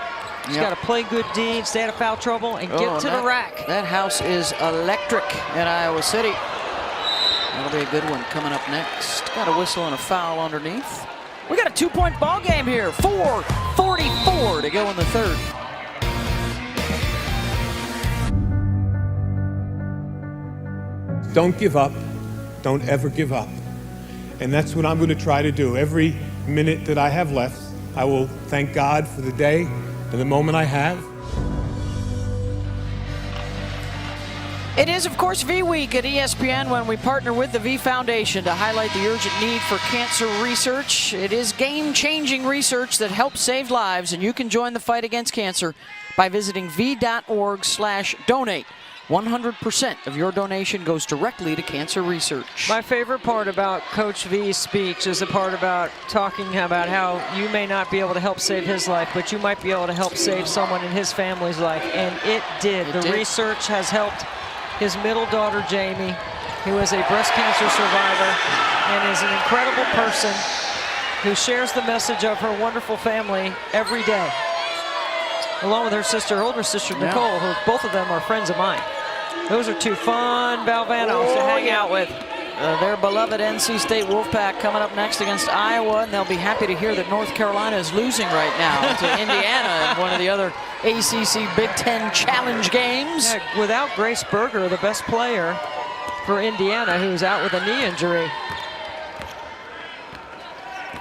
She's got to play good D, stay out of foul trouble, and get to the rack. That house is electric at Iowa City. That'll be a good one coming up next. Got a whistle and a foul underneath. We got a 2-point ball game here. 4:44 to go in the third. Don't give up. Don't ever give up. And that's what I'm going to try to do. Every minute that I have left, I will thank God for the day and the moment I have. It is, of course, V Week at ESPN when we partner with the V Foundation to highlight the urgent need for cancer research. It is game-changing research that helps save lives, and you can join the fight against cancer by visiting v.org/donate. 100% of your donation goes directly to cancer research. My favorite part about Coach V's speech is the part about talking about how you may not be able to help save his life, but you might be able to help save someone in his family's life, and it did. The research has helped his middle daughter, Jamie, who is a breast cancer survivor and is an incredible person who shares the message of her wonderful family every day, along with her sister, older sister, Nicole, who both of them are friends of mine. Those are two fun Valvanos to hang out with. Their beloved NC State Wolfpack coming up next against Iowa, and they'll be happy to hear that North Carolina is losing right now to Indiana in one of the other ACC Big Ten Challenge games. Yeah, without Grace Berger, the best player for Indiana, who's out with a knee injury.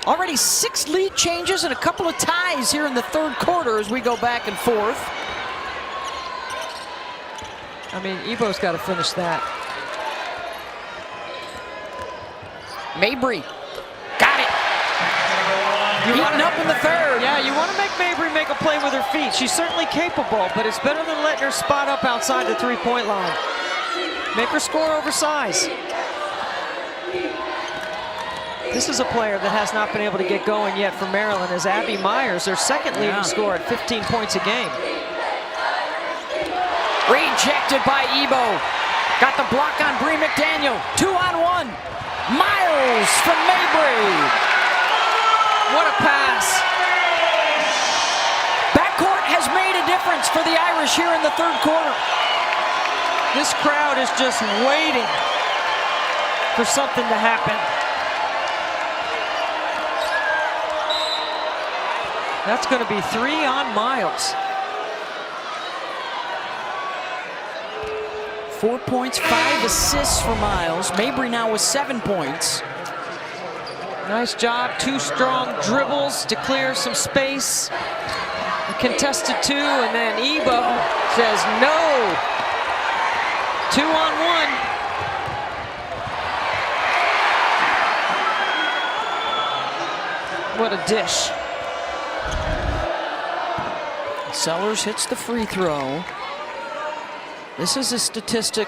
Already 6 lead changes and a couple of ties here in the third quarter as we go back and forth. I mean, Ebo's got to finish that. Mabry got it. Beaten up in the third. Yeah, you want to make Mabry make a play with her feet. She's certainly capable, but it's better than letting her spot up outside the three-point line. Make her score over size. This is a player that has not been able to get going yet for Maryland, as Abby Myers, their second leading scorer at 15 points a game. Rejected by Ebo. Got the block on Bree McDaniel. 2-on-1. Miles from Mabry. What a pass. Backcourt has made a difference for the Irish here in the third quarter. This crowd is just waiting for something to happen. That's going to be 3 on Miles. 4 points, 5 assists for Miles. Mabry now with 7 points. Nice job, 2 strong dribbles to clear some space. A contested 2, and then Ebo says no. 2-on-1. What a dish. Sellers hits the free throw. This is a statistic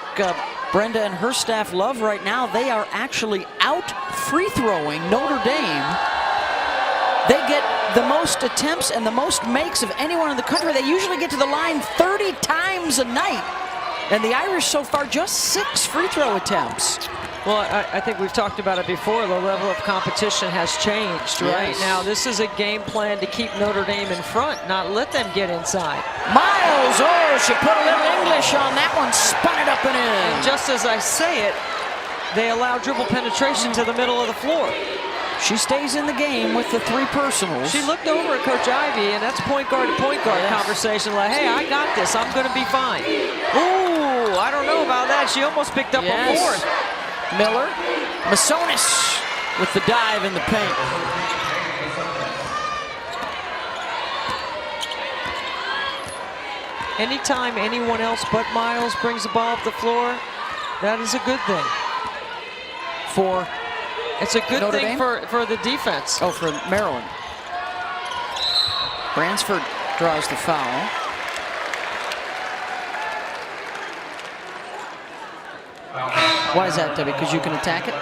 Brenda and her staff love right now. They are actually out free throwing Notre Dame. They get the most attempts and the most makes of anyone in the country. They usually get to the line 30 times a night. And the Irish so far just 6 free throw attempts. Well, I think we've talked about it before. The level of competition has changed, right? Now, this is a game plan to keep Notre Dame in front, not let them get inside. Miles, she put a little English on that one, spun it up and in. And just as I say it, they allow dribble penetration to the middle of the floor. She stays in the game with the 3 personals. She looked over at Coach Ivey, and that's point guard to point guard conversation, like, hey, I got this, I'm going to be fine. Ooh, I don't know about that. She almost picked up a 4th. Miller, Massonis with the dive in the paint. Anytime anyone else but Miles brings the ball up the floor, That is a good thing. For It's a good Notre thing Dame? for the defense. Oh, for Maryland. Bransford draws the foul. Why is that, Debbie? Because you can attack it?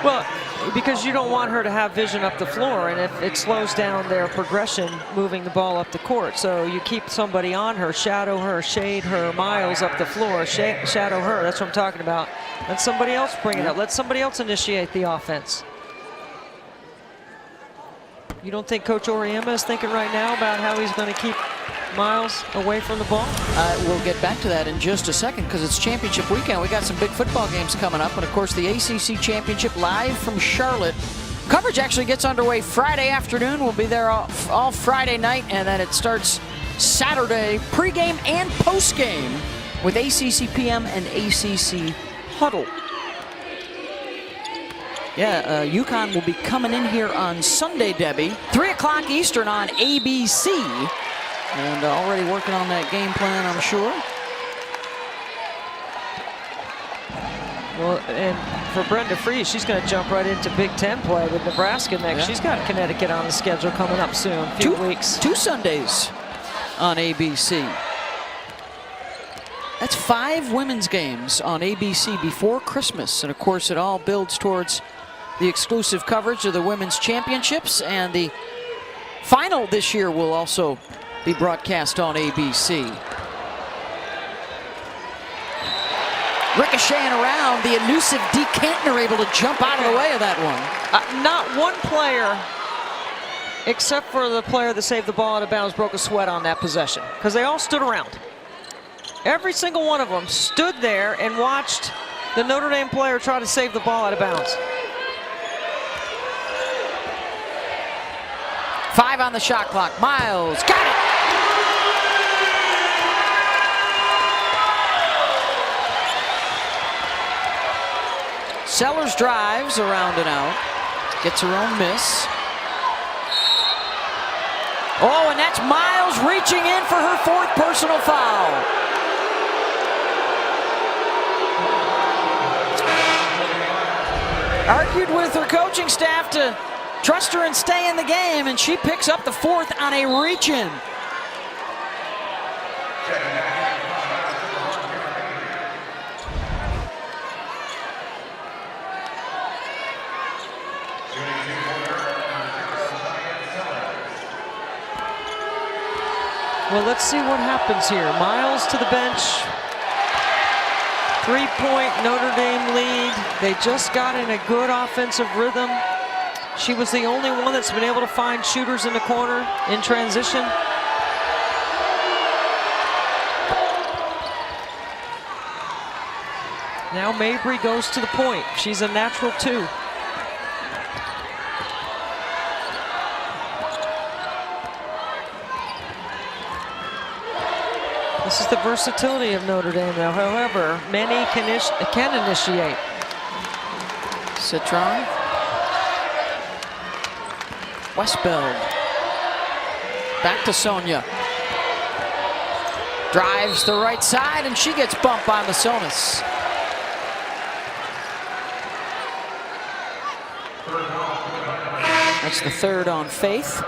Well, because you don't want her to have vision up the floor, and if it slows down their progression moving the ball up the court. So you keep somebody on her, shadow her, shade her, miles up the floor, shadow her. That's what I'm talking about. Let somebody else bring it up. Let somebody else initiate the offense. You don't think Coach Auriemma is thinking right now about how he's going to keep Miles away from the ball? We'll get back to that in just a second because it's championship weekend. We got some big football games coming up, and of course the ACC championship live from Charlotte. Coverage actually gets underway Friday afternoon. We'll be there all Friday night, and then it starts Saturday pregame and postgame with ACC PM and ACC Huddle. Yeah, UConn will be coming in here on Sunday, Debbie. 3 o'clock Eastern on ABC. And already working on that game plan, I'm sure. Well, and for Brenda Free, she's going to jump right into Big Ten play with Nebraska next. Yeah. She's got Connecticut on the schedule coming up soon, a few weeks. 2 Sundays on ABC. That's 5 women's games on ABC before Christmas. And of course, it all builds towards the exclusive coverage of the women's championships. And the final this year will also be broadcast on ABC. Ricocheting around, the elusive Dee Cantner able to jump out of the way of that one. Not one player, except for the player that saved the ball out of bounds, broke a sweat on that possession, because they all stood around. Every single one of them stood there and watched the Notre Dame player try to save the ball out of bounds. 5 on the shot clock. Miles got it. Sellers drives around and out. Gets her own miss. Oh, and that's Miles reaching in for her 4th personal foul. Argued with her coaching staff to trust her and stay in the game, and she picks up the 4th on a reach-in. Well, let's see what happens here. Miles to the bench. 3-point Notre Dame lead. They just got in a good offensive rhythm. She was the only one that's been able to find shooters in the corner in transition. Now Mabry goes to the point. She's a natural 2. This is the versatility of Notre Dame, though. However, many can initiate. Citron. Westbeld. Back to Sonia. Drives the right side, and she gets bumped by Masonis. That's the 3rd on Faith.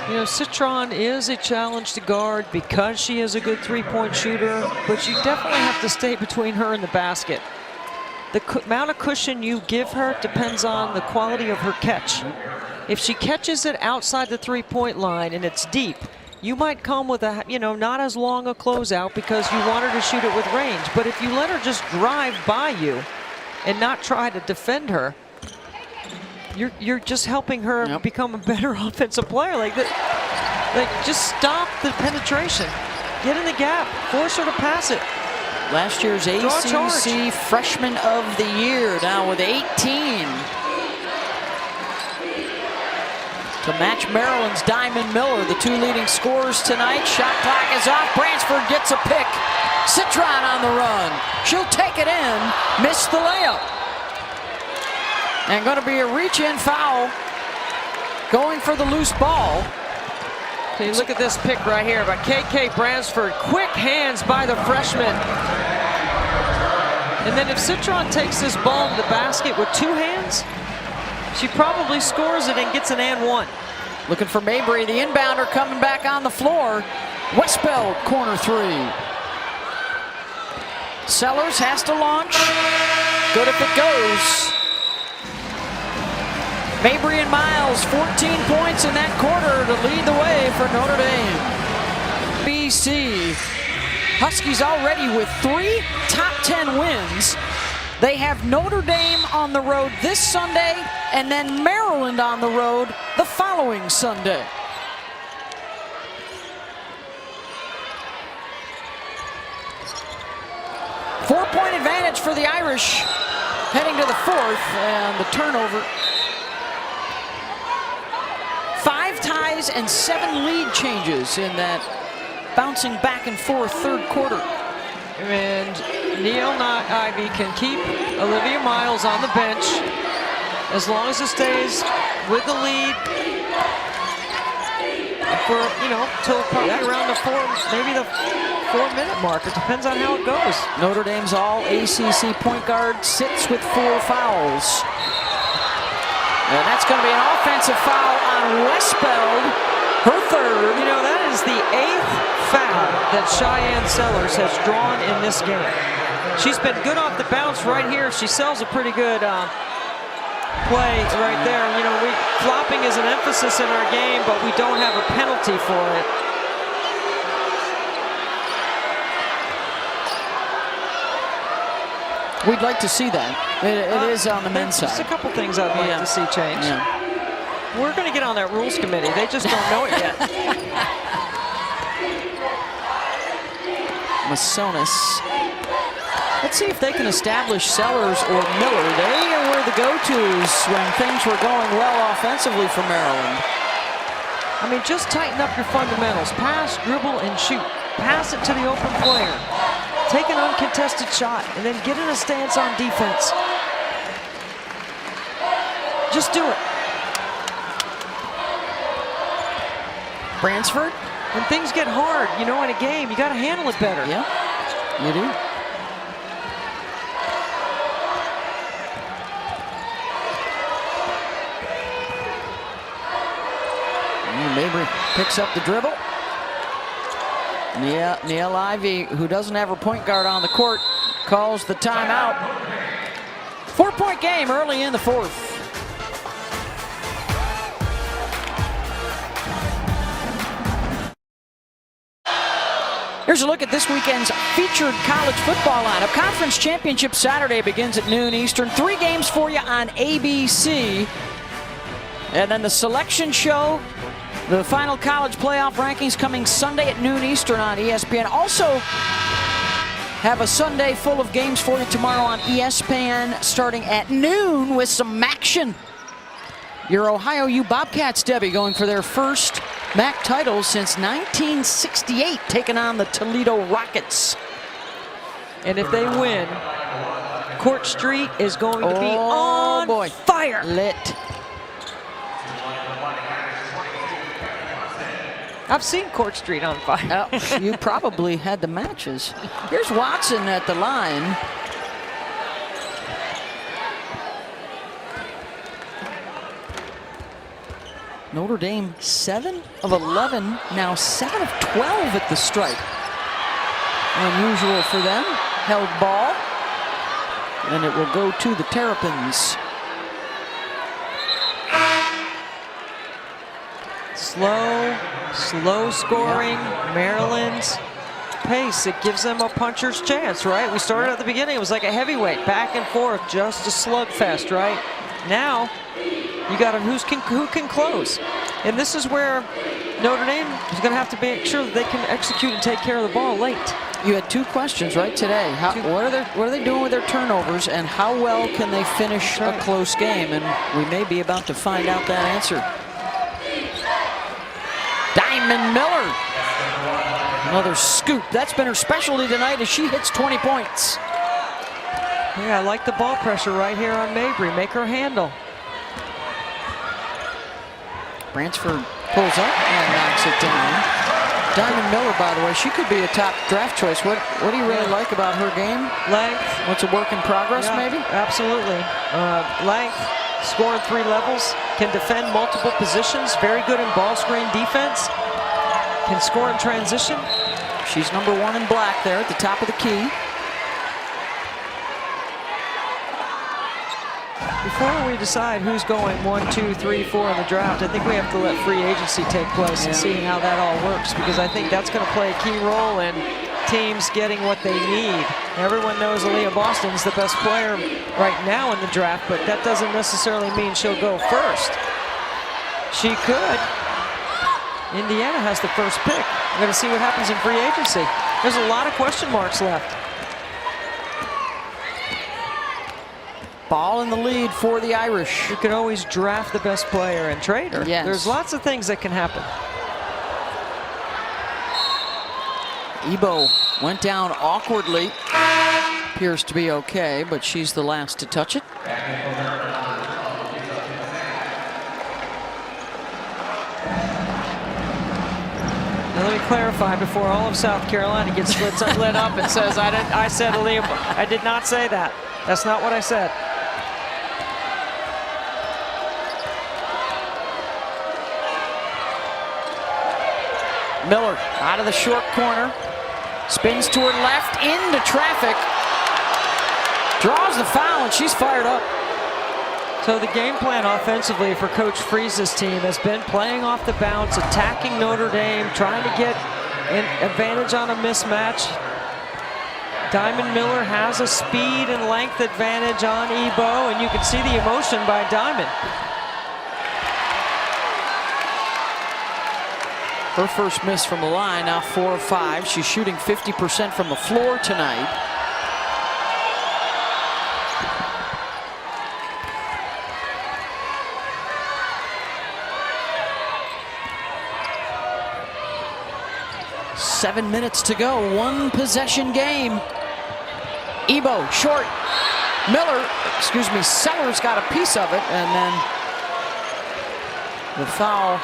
You know, Citron is a challenge to guard because she is a good 3-point shooter, but you definitely have to stay between her and the basket. The amount of cushion you give her depends on the quality of her catch. If she catches it outside the 3-point line and it's deep, you might come with a, not as long a closeout because you want her to shoot it with range. But if you let her just drive by you and not try to defend her, you're just helping her become a better offensive player. Like just stop the penetration. Get in the gap. Force her to pass it. Last year's ACC Freshman of the Year, now with 18. To match Maryland's Diamond Miller, the 2 leading scorers tonight. Shot clock is off. Bransford gets a pick. Citron on the run. She'll take it in. Missed the layup. And going to be a reach-in foul. Going for the loose ball. Okay, look at this pick right here by KK Bransford. Quick hands by the freshman. And then if Citron takes this ball to the basket with 2 hands, she probably scores it and gets an and one. Looking for Mabry, the inbounder coming back on the floor. Westbeld, corner 3. Sellers has to launch. Good if it goes. Mabry and Miles, 14 points in that quarter to lead the way for Notre Dame. BC. Huskies already with 3 top 10 wins. They have Notre Dame on the road this Sunday and then Maryland on the road the following Sunday. Four-point advantage for the Irish heading to the 4th, and the turnover. 5 ties and 7 lead changes in that bouncing back and forth 3rd quarter. And Neil Ivey can keep Olivia Miles on the bench as long as it stays with the lead for, till probably around the maybe the 4-minute mark. It depends on how it goes. Notre Dame's all ACC point guard sits with 4 fouls. And that's going to be an offensive foul on Westbeld, her 3rd. That is the 8th foul that Cheyenne Sellers has drawn in this game. She's been good off the bounce right here. She sells a pretty good play right there. Flopping is an emphasis in our game, but we don't have a penalty for it. We'd like to see that. It is on the men's side. There's a couple things I'd like to see change. Yeah. We're going to get on that rules committee. They just don't know it yet. Masonis. Let's see if they can establish Sellers or Miller. They were the go-tos when things were going well offensively for Maryland. Just tighten up your fundamentals. Pass, dribble, and shoot. Pass it to the open player. Take an uncontested shot, and then get in a stance on defense. Just do it. Bransford? When things get hard, in a game, you got to handle it better. Yeah, you do. Mabry picks up the dribble. Neil Ivey, who doesn't have her point guard on the court, calls the timeout. 4-point game early in the 4th. Here's a look at this weekend's featured college football lineup. Conference Championship Saturday begins at noon Eastern. 3 games for you on ABC. And then the selection show, the final college playoff rankings coming Sunday at noon Eastern on ESPN. Also have a Sunday full of games for you tomorrow on ESPN starting at noon with some action. Your Ohio U Bobcats, Debbie, going for their first MAC title since 1968, taking on the Toledo Rockets. And if they win, Court Street is going to be on fire. Lit. I've seen Court Street on fire. Oh, you probably had the matches. Here's Watson at the line. Notre Dame 7 of 11, now 7 of 12 at the stripe. Unusual for them. Held ball. And it will go to the Terrapins. Slow scoring. Maryland's pace. It gives them a puncher's chance, right? We started at the beginning. It was like a heavyweight, back and forth, just a slugfest, right? Now, you got who can close. And this is where Notre Dame is going to have to make sure that they can execute and take care of the ball late. You had 2 questions right today. What are they doing with their turnovers, and how well can they finish a close game? And we may be about to find out that answer. Diamond Miller. Another scoop. That's been her specialty tonight as she hits 20 points. Yeah, I like the ball pressure right here on Mabry. Make her handle. Bransford Pulls up and knocks it down. Diamond Miller, by the way, she could be a top draft choice. What do you really like about her game? Length. What's a work in progress, maybe? Absolutely. Length, scoring 3 levels, can defend multiple positions, very good in ball screen defense, can score in transition. She's number 1 in black there at the top of the key. Before we decide who's going 1, 2, 3, 4 in the draft, I think we have to let free agency take place and see how that all works, because I think that's going to play a key role in teams getting what they need. Everyone knows Aaliyah Boston's the best player right now in the draft, but that doesn't necessarily mean she'll go first. She could. Indiana has the first pick. We're going to see what happens in free agency. There's a lot of question marks left. Ball in the lead for the Irish. You can always draft the best player and trade her. Yes. There's lots of things that can happen. Ebo went down awkwardly. Appears to be okay, but she's the last to touch it. Now let me clarify before all of South Carolina gets lit up and says, I said Aaliyah. I did not say that. That's not what I said. Miller out of the short corner. Spins to her left into traffic. Draws the foul, and she's fired up. So the game plan offensively for Coach Freeze's team has been playing off the bounce, attacking Notre Dame, trying to get an advantage on a mismatch. Diamond Miller has a speed and length advantage on Ebo, and you can see the emotion by Diamond. Her first miss from the line, now 4 of 5. She's shooting 50% from the floor tonight. Seven minutes to go, 1 possession game. Ebo, short. Miller, Sellers got a piece of it, and then the foul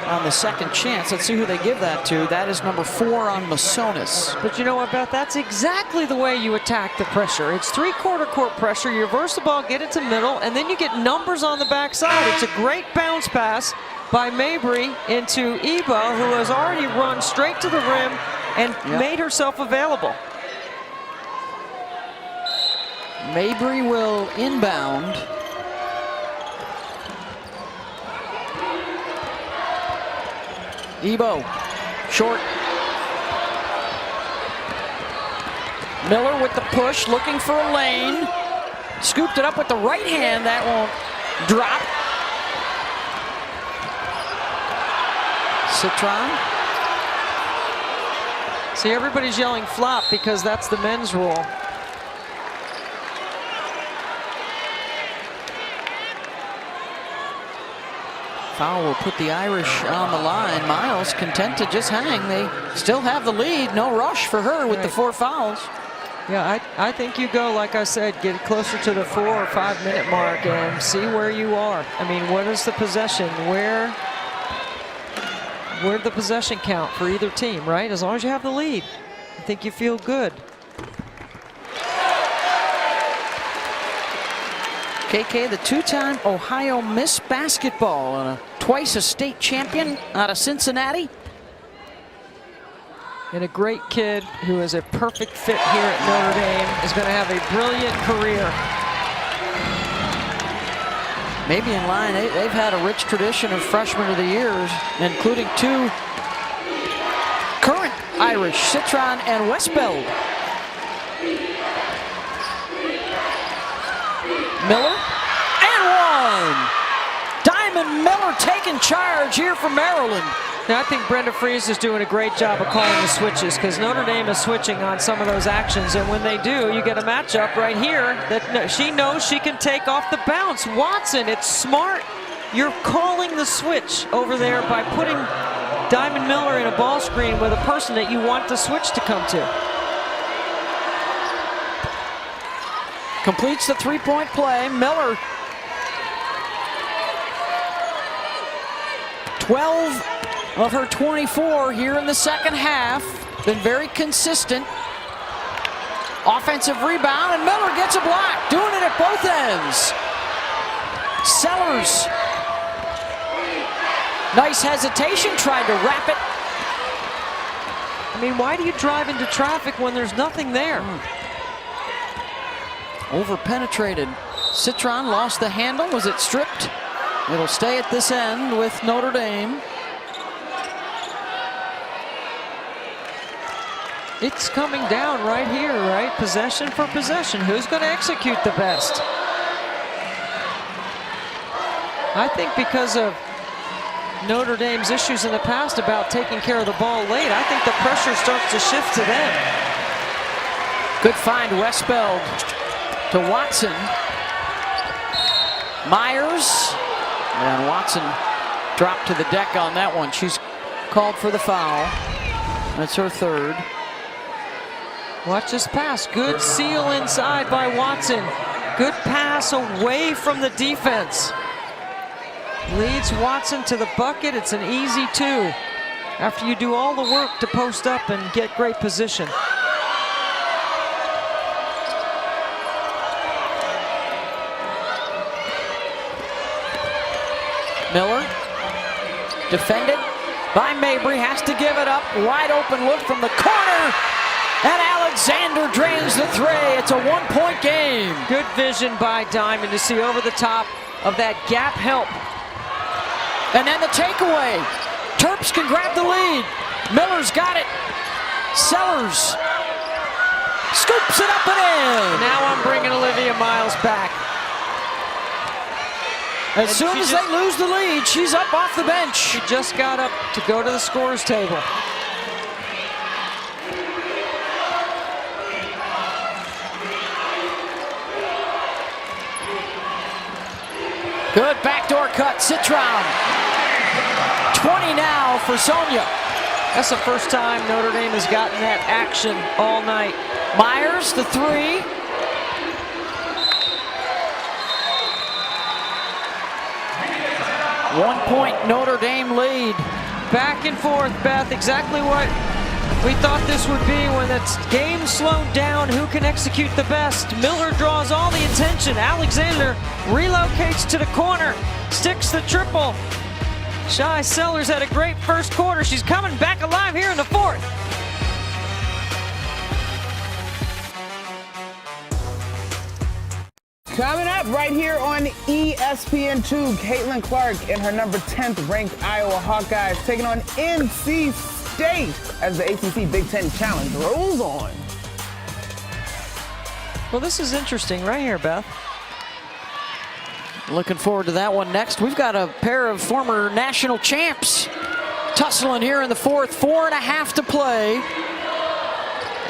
on the second chance. Let's see who they give that to. That is number 4 on Masonis. But you know what, Beth? That's exactly the way you attack the pressure. It's 3/4 court pressure. You reverse the ball, get it to middle, and then you get numbers on the backside. It's a great bounce pass by Mabry into Ebo, who has already run straight to the rim and made herself available. Mabry will inbound. Ebo, short. Miller with the push, looking for a lane. Scooped it up with the right hand. That won't drop. Citron. See, everybody's yelling flop because that's the men's rule. Foul will put the Irish on the line. Miles content to just hang. They still have the lead. No rush for her with the 4 fouls. Yeah, I think you go, like I said, get closer to the 4 or 5 minute mark and see where you are. I mean, what is the possession? Where'd the possession count for either team, right? As long as you have the lead, I think you feel good. KK, the 2-time Ohio Miss Basketball and twice a state champion out of Cincinnati. And a great kid who is a perfect fit here at Notre Dame, is going to have a brilliant career. Maybe in line, they've had a rich tradition of freshman of the years, including 2 current Irish, Citron and Westbeld. Miller, and 1! Diamond Miller taking charge here for Maryland. Now, I think Brenda Freeze is doing a great job of calling the switches, because Notre Dame is switching on some of those actions, and when they do, you get a matchup right here that she knows she can take off the bounce. Watson, it's smart. You're calling the switch over there by putting Diamond Miller in a ball screen with a person that you want the switch to come to. Completes the 3-point play. Miller, 12 of her 24 here in the second half. Been very consistent. Offensive rebound, and Miller gets a block. Doing it at both ends. Sellers. Nice hesitation, tried to wrap it. I mean, why do you drive into traffic when there's nothing there? Over-penetrated. Citron lost the handle. Was it stripped? It'll stay at this end with Notre Dame. It's coming down right here, right? Possession for possession. Who's going to execute the best? I think because of Notre Dame's issues in the past about taking care of the ball late, I think the pressure starts to shift to them. Good find, Westbeld to Watson. Myers, and Watson dropped to the deck on that one. She's called for the foul. That's her third. Watch this pass. Good seal inside by Watson. Good pass away from the defense. Leads Watson to the bucket. It's an easy two after you do all the work to post up and get great position. Miller, defended by Mabry, has to give it up. Wide open look from the corner, and Alexander drains the three. It's a one-point game. Good vision by Diamond to see over the top of that gap help. And then the takeaway. Terps can grab the lead. Miller's got it. Sellers scoops it up and in. Now I'm bringing Olivia Miles back. As soon as they lose the lead, she's up off the bench. She just got up to go to the scorer's table. Good backdoor cut, Citron. 20 now for Sonia. That's the first time Notre Dame has gotten that action all night. Myers, the three. One-point Notre Dame lead. Back and forth, Beth. Exactly what we thought this would be when the game slowed down. Who can execute the best? Miller draws all the attention. Alexander relocates to the corner, sticks the triple. Shy Sellers had a great first quarter. She's coming back alive here in the fourth. Coming up right here on ESPN2, Caitlin Clark and her number 10th ranked Iowa Hawkeyes taking on NC State as the ACC Big Ten Challenge rolls on. Well, this is interesting right here, Beth. Looking forward to that one next. We've got a pair of former national champs tussling here in the fourth. 4.5 to play.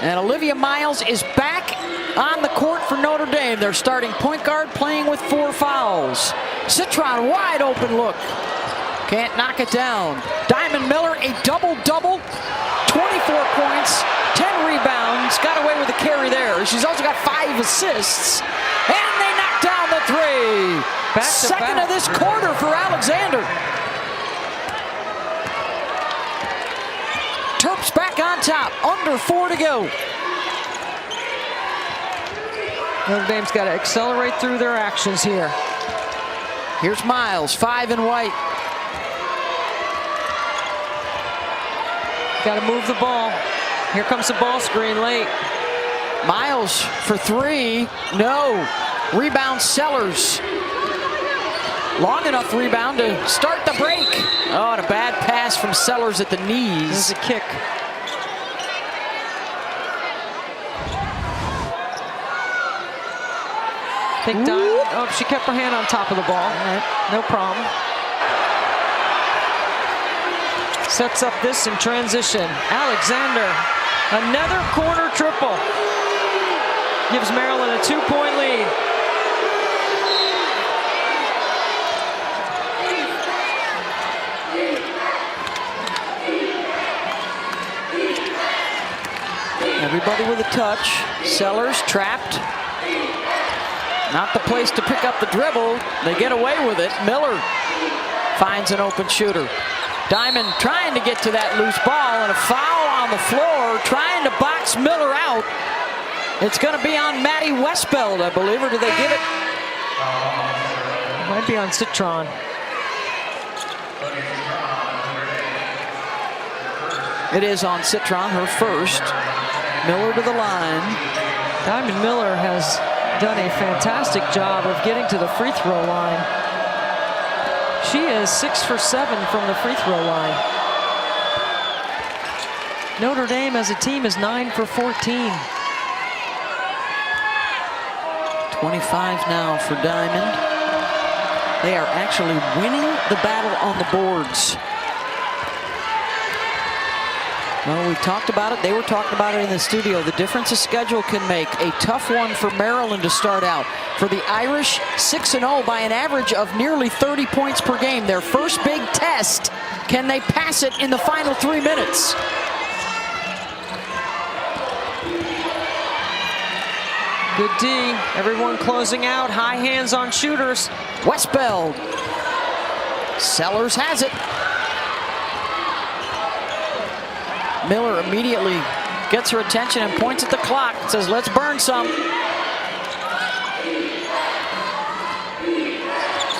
And Olivia Miles is back on the court for Notre Dame. Their starting point guard playing with 4 fouls. Citron, wide open look. Can't knock it down. Diamond Miller, a double-double. 24 points, 10 rebounds. Got away with a carry there. She's also got 5 assists. And they knock down the three. Second of this quarter for Alexander. Terps back on top, under 4 to go. Notre Dame's got to accelerate through their actions here. Here's Miles, 5 in white. Got to move the ball. Here comes the ball screen late. Miles for 3, no. Rebound Sellers. Long enough rebound to start the break. Oh, and a bad pass from Sellers at the knees. There's a kick. I think Diamond, oh, she kept her hand on top of the ball. No problem. Sets up this in transition. Alexander, another corner triple. Gives Maryland a 2-point lead. Everybody with a touch. Sellers trapped. Not the place to pick up the dribble. They get away with it. Miller finds an open shooter. Diamond trying to get to that loose ball, and a foul on the floor, trying to box Miller out. It's going to be on Maddie Westbeld, I believe, or do they give it? Might be on Citron. It is on Citron, her first. Miller to the line. Diamond Miller has done a fantastic job of getting to the free throw line. She is 6 for 7 from the free throw line. Notre Dame as a team is 9 for 14. 25 now for Diamond. They are actually winning the battle on the boards. Well, we talked about it. They were talking about it in the studio. The difference a schedule can make. A tough one for Maryland to start out. For the Irish, 6-0 by an average of nearly 30 points per game. Their first big test. Can they pass it in the final 3 minutes? Good D. Everyone closing out. High hands on shooters. Westbeld. Sellers has it. Miller immediately gets her attention and points at the clock. Says, let's burn some.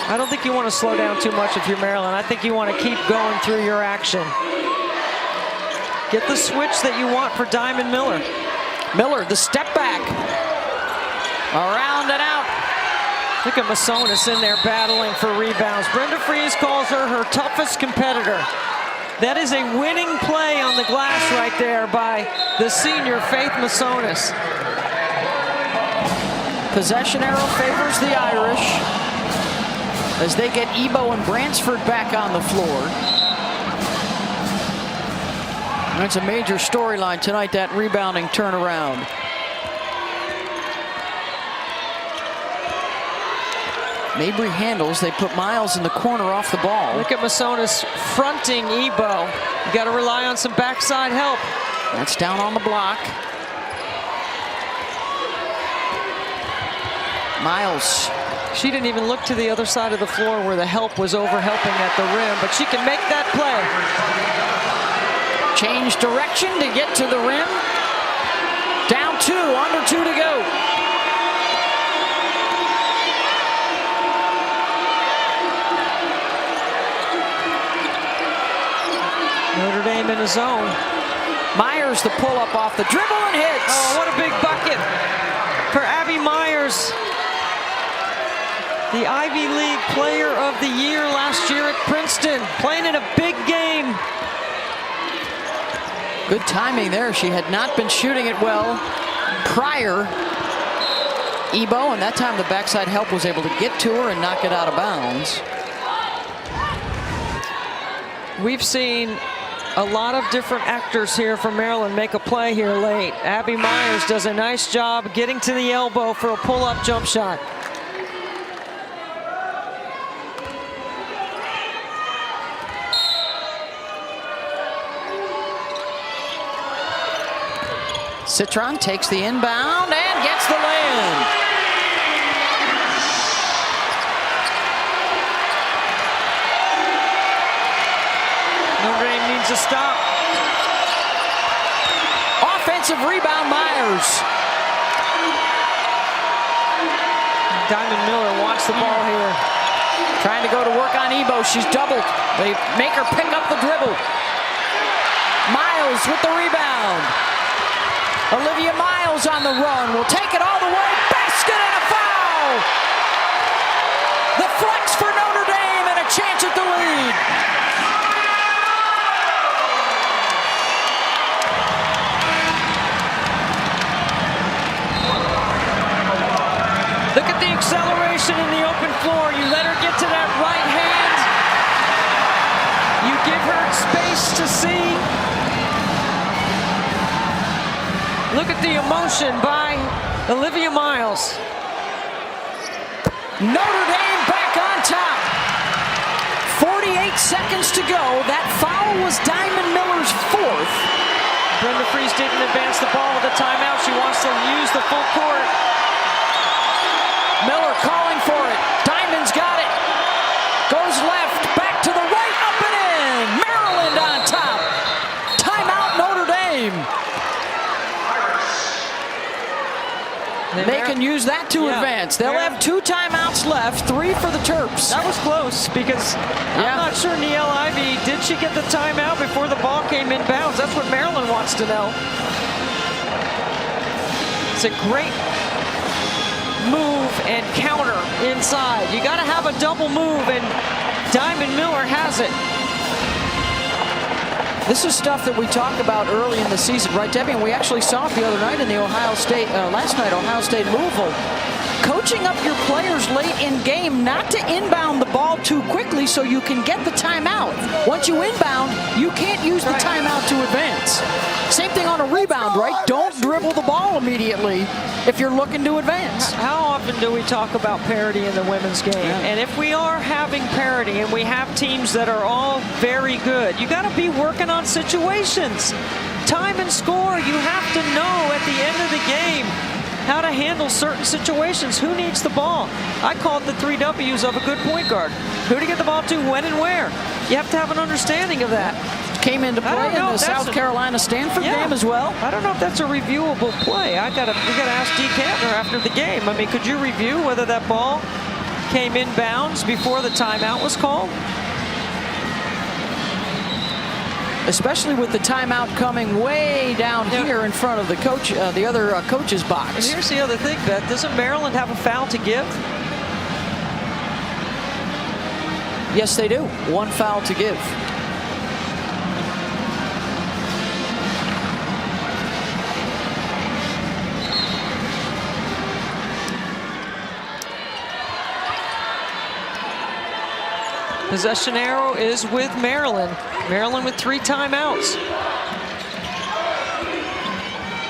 I don't think you want to slow down too much if you're Maryland. I think you want to keep going through your action. Get the switch that you want for Diamond Miller. Miller, the step back. Around and out. Look at Masonis in there battling for rebounds. Brenda Fries calls her toughest competitor. That is a winning play on the glass right there by the senior Faith Masonis. Possession arrow favors the Irish as they get Ebo and Bransford back on the floor. That's a major storyline tonight, that rebounding turnaround. Mabry handles. They put Miles in the corner off the ball. Look at Masonis fronting Ebo. You got to rely on some backside help. That's down on the block. Miles. She didn't even look to the other side of the floor where the help was over helping at the rim, but she can make that play. Change direction to get to the rim. Down 2, under 2 to go. Notre Dame in the zone. Myers the pull-up off the dribble and hits. Oh, what a big bucket for Abby Myers. The Ivy League Player of the Year last year at Princeton, playing in a big game. Good timing there. She had not been shooting it well prior. Ebo, and that time the backside help was able to get to her and knock it out of bounds. We've seen a lot of different actors here from Maryland make a play here late. Abby Myers does a nice job getting to the elbow for a pull-up jump shot. Citron takes the inbound and gets the lay-in. Notre Dame needs to stop. Offensive rebound, Myers. Diamond Miller wants the ball here. Trying to go to work on Ebo. She's doubled. They make her pick up the dribble. Miles with the rebound. Olivia Miles on the run. Will take it all the way. Basket and a foul. The flex for Notre Dame and a chance at the lead. Look at the acceleration in the open floor. You let her get to that right hand. You give her space to see. Look at the emotion by Olivia Miles. Notre Dame back on top. 48 seconds to go. That foul was Diamond Miller's 4th. Brenda Fries didn't advance the ball with the timeout. She wants to use the full court. Miller calling for it. Diamond's got it. Goes left, back to the right, up and in. Maryland can use that to advance. They'll have 2 timeouts left, 3 for the Terps. That was close because I'm not sure Niele Ivey, did she get the timeout before the ball came inbounds? That's what Maryland wants to know. It's a great move and counter inside. You got to have a double move, and Diamond Miller has it. This is stuff that we talked about early in the season, right, Debbie? And we actually saw it the other night in the Ohio State, last night, Ohio State Louisville. Coaching up your players late in game not to inbound the ball too quickly so you can get the timeout. Once you inbound, you can't use the timeout to advance. Same thing on a rebound, right? Don't dribble the ball immediately if you're looking to advance. How often do we talk about parity in the women's game? And if we are having parity and we have teams that are all very good, you got to be working on situations. Time and score, you have to know at the end of the game how to handle certain situations. Who needs the ball? I call it the 3 W's of a good point guard. Who to get the ball to, when and where. You have to have an understanding of that. Came into play in the South Carolina-Stanford game as well. I don't know if that's a reviewable play. We gotta ask Dee Kantner after the game. I mean, could you review whether that ball came inbounds before the timeout was called? Especially with the timeout coming way down here in front of the coach, the other coach's box. And here's the other thing, Beth. Doesn't Maryland have a foul to give? Yes, they do. 1 foul to give. Possession arrow is with Maryland. Maryland with 3 timeouts.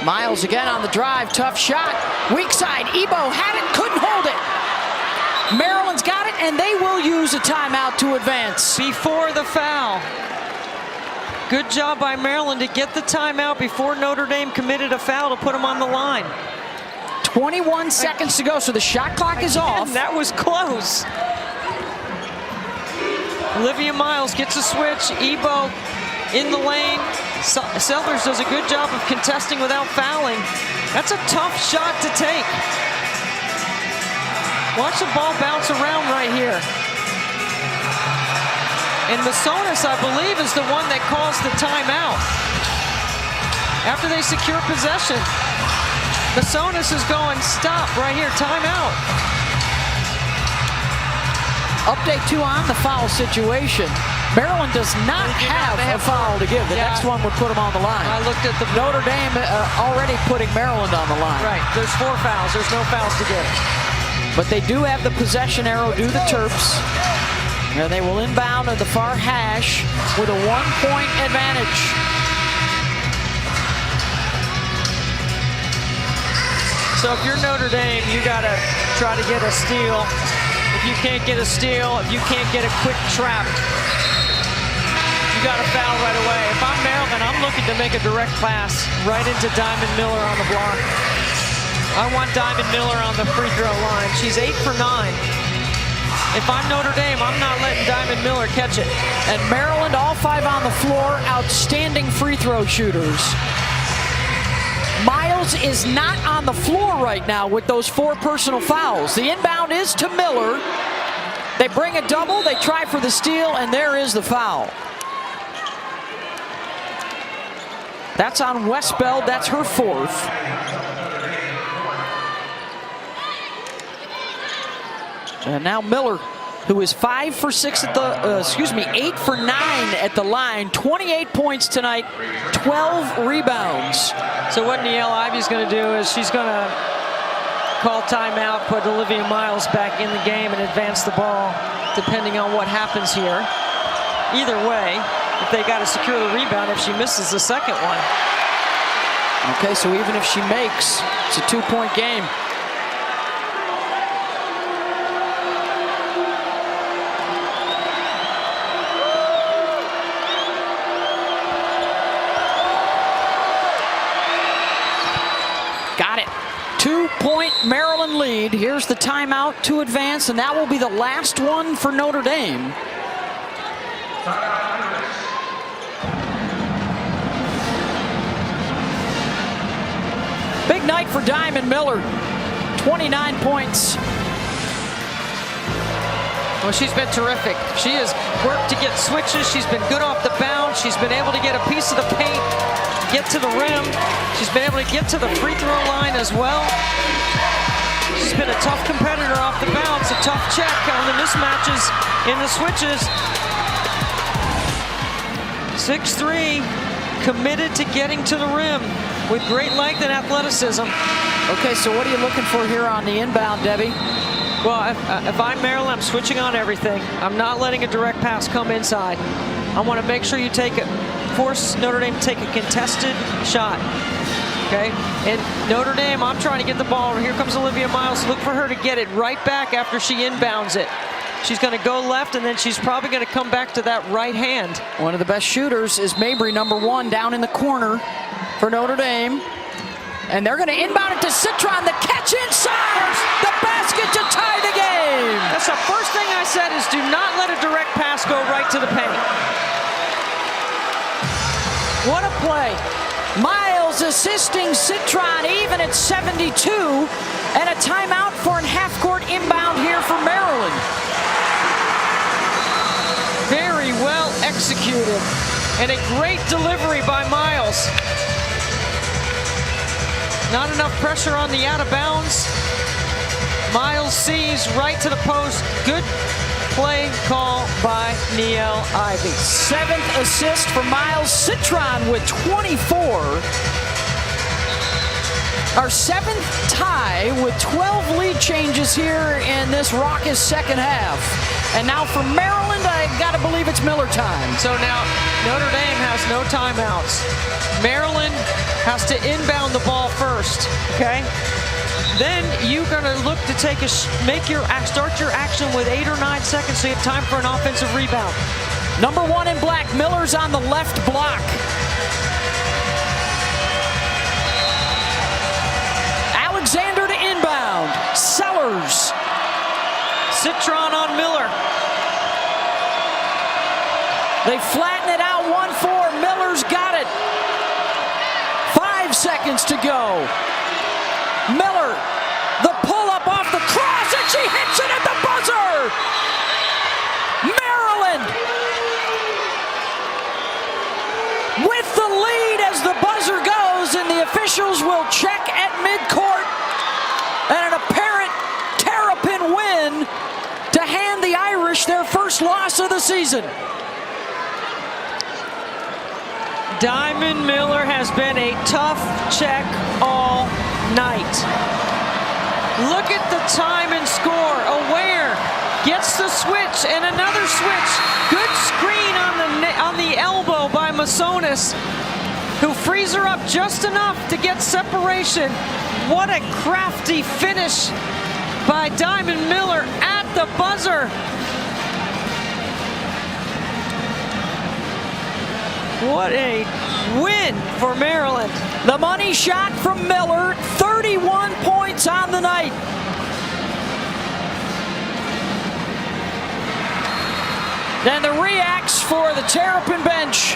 Miles again on the drive, tough shot. Weak side, Ebo had it, couldn't hold it. Maryland's got it, and they will use a timeout to advance. Before the foul. Good job by Maryland to get the timeout before Notre Dame committed a foul to put them on the line. 21 seconds to go, so the shot clock is off. That was close. Olivia Miles gets a switch. Ebo in the lane. Sellers does a good job of contesting without fouling. That's a tough shot to take. Watch the ball bounce around right here. And Masonis, I believe, is the one that calls the timeout. After they secure possession, Masonis is going, stop right here, timeout. Update 2 on the foul situation. Maryland does not have a foul to give. The next one would put them on the line. I looked at the Notre Dame already putting Maryland on the line. Right, there's 4 fouls. There's no fouls to give. But they do have the possession arrow, do the Terps. And they will inbound at the far hash with a 1-point advantage. So if you're Notre Dame, you got to try to get a steal. If you can't get a steal, if you can't get a quick trap, you got to foul right away. If I'm Maryland, I'm looking to make a direct pass right into Diamond Miller on the block. I want Diamond Miller on the free throw line. She's 8 for 9. If I'm Notre Dame, I'm not letting Diamond Miller catch it. And Maryland, all 5 on the floor, outstanding free throw shooters. Miles is not on the floor right now with those 4 personal fouls. The inbound is to Miller. They bring a double, they try for the steal, and there is the foul. That's on Westbeld, that's her 4th. And now Miller, who is 5 for 6 at the, 8 for 9 at the line, 28 points tonight, 12 rebounds. So what Niele Ivey's going to do is she's going to call timeout, put Olivia Miles back in the game and advance the ball, depending on what happens here. Either way, if they got to secure the rebound, if she misses the second one. Okay, so even if she makes, it's a 2-point game. Got it. 2-point Maryland lead. Here's the timeout to advance, and that will be the last one for Notre Dame. Big night for Diamond Miller. 29 points. Well, she's been terrific. She has worked to get switches. She's been good off the bounce. She's been able to get a piece of the paint, get to the rim. She's been able to get to the free throw line as well. She's been a tough competitor off the bounce, a tough check on the mismatches in the switches. 6'3", committed to getting to the rim with great length and athleticism. Okay, so what are you looking for here on the inbound, Debbie? Well, if I'm Maryland, I'm switching on everything. I'm not letting a direct pass come inside. I want to make sure you force Notre Dame to take a contested shot. Okay, and Notre Dame, I'm trying to get the ball. Here comes Olivia Miles. Look for her to get it right back after she inbounds it. She's going to go left, and then she's probably going to come back to that right hand. One of the best shooters is Mabry, #1, down in the corner for Notre Dame. And they're going to inbound it to Citron. The catch inside the basket to tie the game. That's the first thing I said is do not let a direct pass go right to the paint. What a play. Miles assisting Citron even at 72. And a timeout for a half-court inbound here for Maryland. Very well executed. And a great delivery by Miles. Not enough pressure on the out of bounds. Miles sees right to the post. Good play call by Niele Ivey. 7th assist for Miles. Citron with 24. Our 7th tie with 12 lead changes here in this raucous second half. And now for Maryland, I gotta believe it's Miller time. So now Notre Dame has no timeouts. Maryland has to inbound the ball first, okay? Then you're gonna look to take start your action with 8 or 9 seconds so you have time for an offensive rebound. #1 in black, Miller's on the left block. Alexander to inbound, Sellers. Citron on Miller. They flatten it out, 1-4, Miller's got it. 5 seconds to go. Miller, the pull-up off the cross, and she hits it at the buzzer! Maryland with the lead as the buzzer goes, and the officials will check at midcourt. And an apparent terrapin win to hand the Irish their first loss of the season. Diamond Miller has been a tough check all night. Look at the time and score. Aware gets the switch and another switch. Good screen on the elbow by Masonis, who frees her up just enough to get separation. What a crafty finish by Diamond Miller at the buzzer. What a win for Maryland. The money shot from Miller, 31 points on the night. Then the reacts for the Terrapin bench.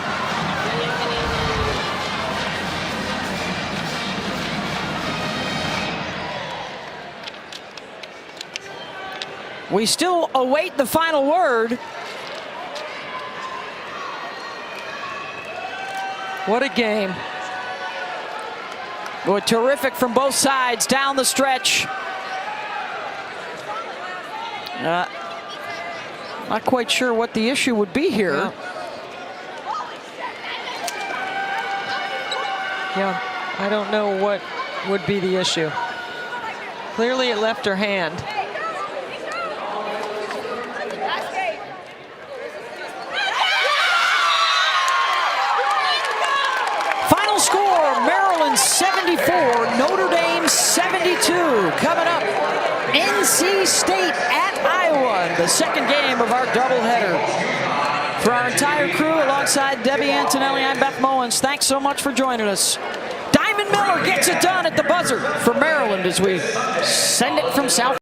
We still await the final word. What a game. Boy, terrific from both sides down the stretch. Not quite sure what the issue would be here. Yeah, I don't know what would be the issue. Clearly it left her hand. Final score, Maryland 74, Notre Dame 72. Coming up, NC State at Iowa, the second game of our doubleheader. For our entire crew, alongside Debbie Antonelli, I'm Beth Mullins. Thanks so much for joining us. Diamond Miller gets it done at the buzzer for Maryland as we send it from South